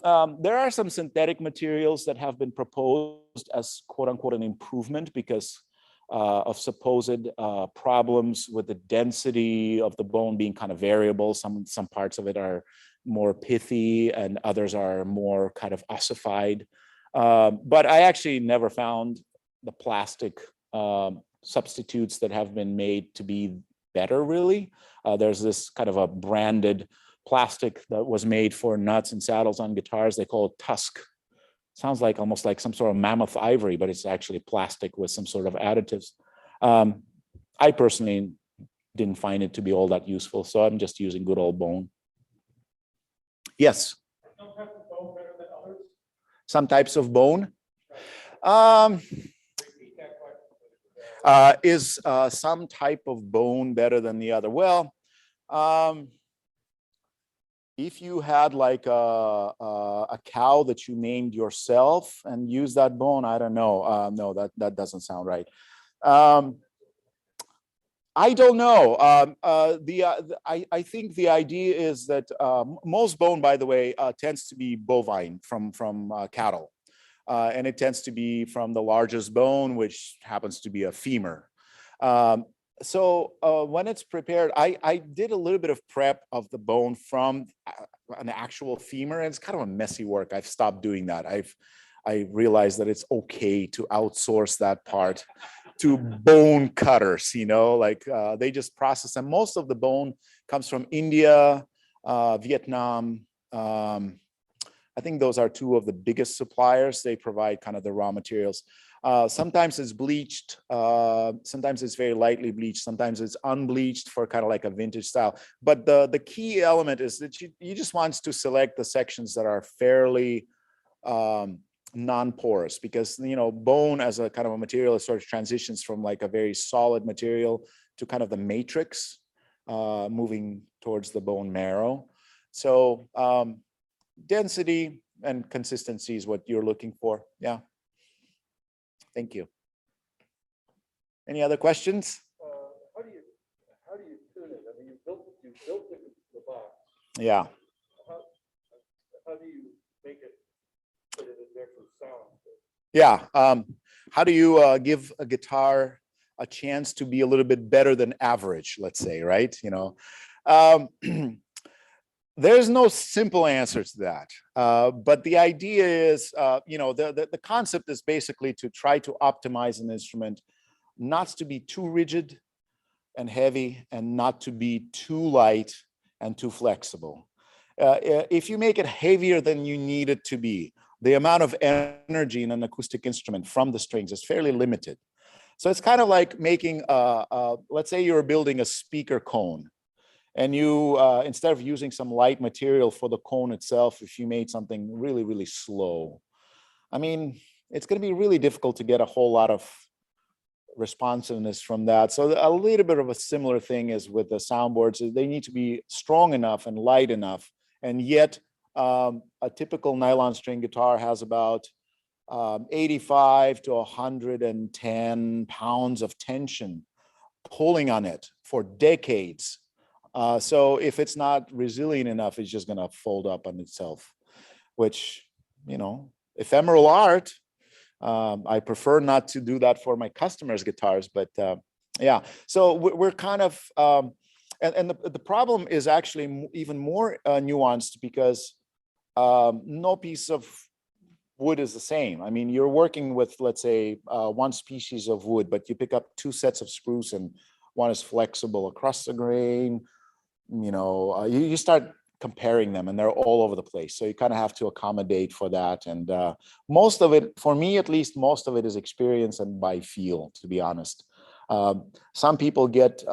There are some synthetic materials that have been proposed as quote unquote an improvement because of supposed problems with the density of the bone being kind of variable. Some parts of it are more pithy and others are more kind of ossified. But I actually never found the plastic substitutes that have been made to be better, really. There's this kind of a branded plastic that was made for nuts and saddles on guitars. They call it tusk. Sounds like almost like some sort of mammoth ivory, but it's actually plastic with some sort of additives. I personally didn't find it to be all that useful, so I'm just using good old bone. Yes? Some types of bone. Is some type of bone better than the other? Well, if you had like a cow that you named yourself and use that bone, I don't know. No, that doesn't sound right. I don't know. I think the idea is that most bone, by the way, tends to be bovine from cattle. And it tends to be from the largest bone, which happens to be a femur. So when it's prepared, I did a little bit of prep of the bone from an actual femur, and it's kind of a messy work. I've stopped doing that. I realized that it's okay to outsource that part to bone cutters, they just process them. Most of the bone comes from India, Vietnam. I think those are two of the biggest suppliers. They provide kind of the raw materials. Sometimes it's bleached, sometimes it's very lightly bleached, sometimes it's unbleached for kind of like a vintage style. But the key element is that you just want to select the sections that are fairly non-porous, because bone as a kind of a material sort of transitions from like a very solid material to kind of the matrix, moving towards the bone marrow. So density and consistency is what you're looking for. Yeah. Thank you. Any other questions? How do you tune it? I mean, you built the box. Yeah. How do you make it, put it in there for sound. Yeah. How do you give a guitar a chance to be a little bit better than average, let's say, right? You know, there's no simple answer to that. But the idea is, you know, the concept is basically to try to optimize an instrument, not to be too rigid and heavy and not to be too light and too flexible. If you make it heavier than you need it to be, the amount of energy in an acoustic instrument from the strings is fairly limited. So it's kind of like making, let's say you're building a speaker cone, and you, instead of using some light material for the cone itself, if you made something really, really slow, I mean, it's going to be really difficult to get a whole lot of responsiveness from that. So a little bit of a similar thing is with the soundboards. They need to be strong enough and light enough, and yet a typical nylon string guitar has about 85 to 110 pounds of tension pulling on it for decades. So if it's not resilient enough, it's just going to fold up on itself, which, you know, ephemeral art. I prefer not to do that for my customers' guitars, but yeah. So we're kind of, and the problem is actually even more nuanced, because no piece of wood is the same. I mean, you're working with, let's say, one species of wood, but you pick up two sets of spruce, and one is flexible across the grain. You know, you start comparing them, and they're all over the place. So you kind of have to accommodate for that. And most of it, for me at least, most of it is experience and by feel, to be honest. Some people get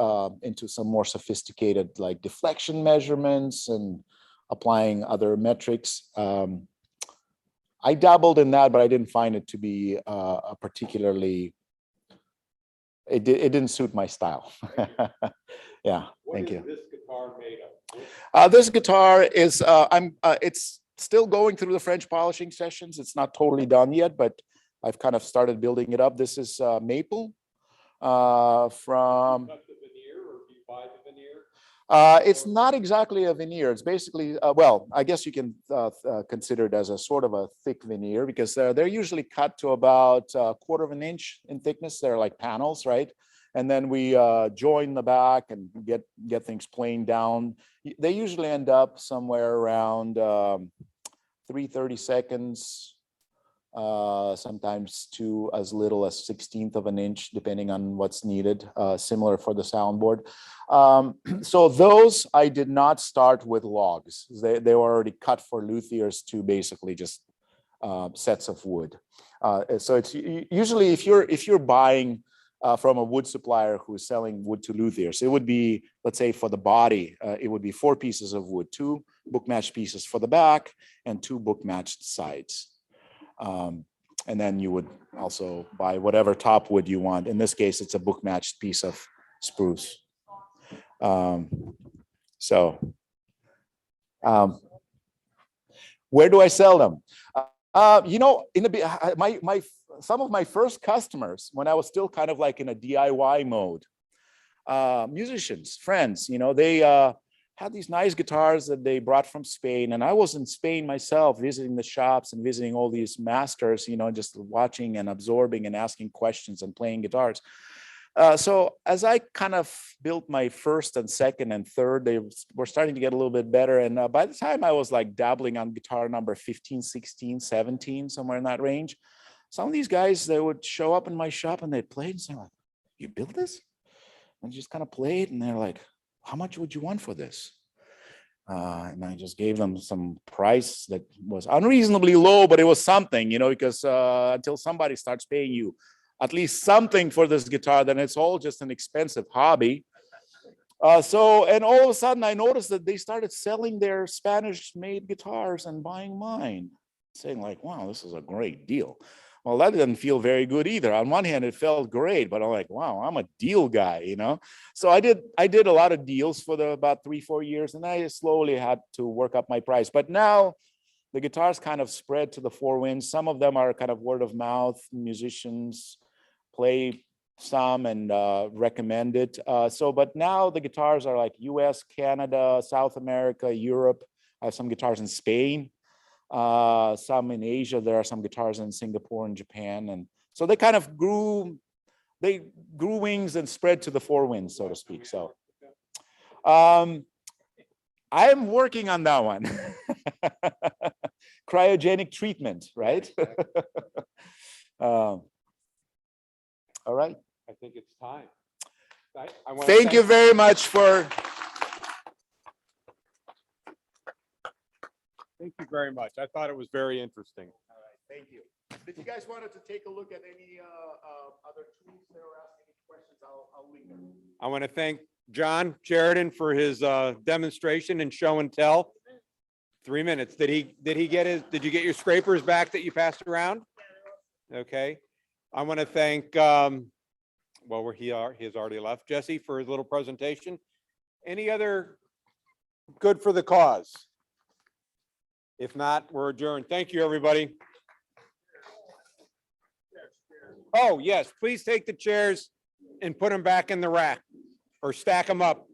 into some more sophisticated, like deflection measurements and applying other metrics. I dabbled in that, but I didn't find it to be a particularly, it didn't suit my style. Yeah, thank you. What is this guitar made of? This guitar is, it's still going through the French polishing sessions. It's not totally done yet, but I've kind of started building it up. This is maple from. Cut the veneer, or do you buy the veneer? It's not exactly a veneer. It's basically, well, I guess you can consider it as a sort of a thick veneer, because they're usually cut to about a quarter of an inch in thickness. They're like panels, right? And then we join the back and get things planed down. They usually end up somewhere around 3/30 seconds, sometimes to as little as 1/16 of an inch, depending on what's needed, similar for the soundboard. So those, I did not start with logs. They were already cut for luthiers to basically just sets of wood. So it's usually, if you're buying from a wood supplier who's selling wood to luthiers, it would be, let's say for the body, it would be 4 pieces of wood, 2 book matched pieces for the back and 2 book matched sides. And then you would also buy whatever top wood you want. In this case, it's a book matched piece of spruce. Where do I sell them? You know, in the some of my first customers, when I was still kind of like in a DIY mode, musicians, friends, you know, they had these nice guitars that they brought from Spain. And I was in Spain myself, visiting the shops and visiting all these masters, you know, just watching and absorbing and asking questions and playing guitars. So as I kind of built my first and second and third, they were starting to get a little bit better. And by the time I was like dabbling on guitar number 15, 16, 17, somewhere in that range, some of these guys, they would show up in my shop and they'd play and say, like, you built this? And just kind of played, and they're like, how much would you want for this? And I just gave them some price that was unreasonably low, but it was something, you know, because until somebody starts paying you at least something for this guitar, then it's all just an expensive hobby. And all of a sudden I noticed that they started selling their Spanish-made guitars and buying mine, saying like, wow, this is a great deal. Well, that didn't feel very good either. On one hand, it felt great, but I'm like, wow, I'm a deal guy, you know? So I did a lot of deals for about 3-4 years, and I slowly had to work up my price. But now the guitars kind of spread to the 4 winds. Some of them are kind of word of mouth. Musicians play some and recommend it. But now the guitars are like US, Canada, South America, Europe. I have some guitars in Spain. Some in Asia. There are some guitars in Singapore and Japan, and so they kind of grew wings and spread to the four winds, so to speak. So I'm working on that one. Cryogenic treatment, right? All right. I think it's time. I wanna Thank you very much for. Thank you very much. I thought it was very interesting. All right, thank you. If you guys wanted to take a look at any other tools there or ask any questions, I'll link them. I want to thank John Sheridan for his demonstration and show and tell. 3 minutes. Did you get your scrapers back that you passed around? Okay. I want to thank, well, he has already left, Jesse, for his little presentation. Any other good for the cause? If not, we're adjourned. Thank you, everybody. Oh, yes, please take the chairs and put them back in the rack or stack them up.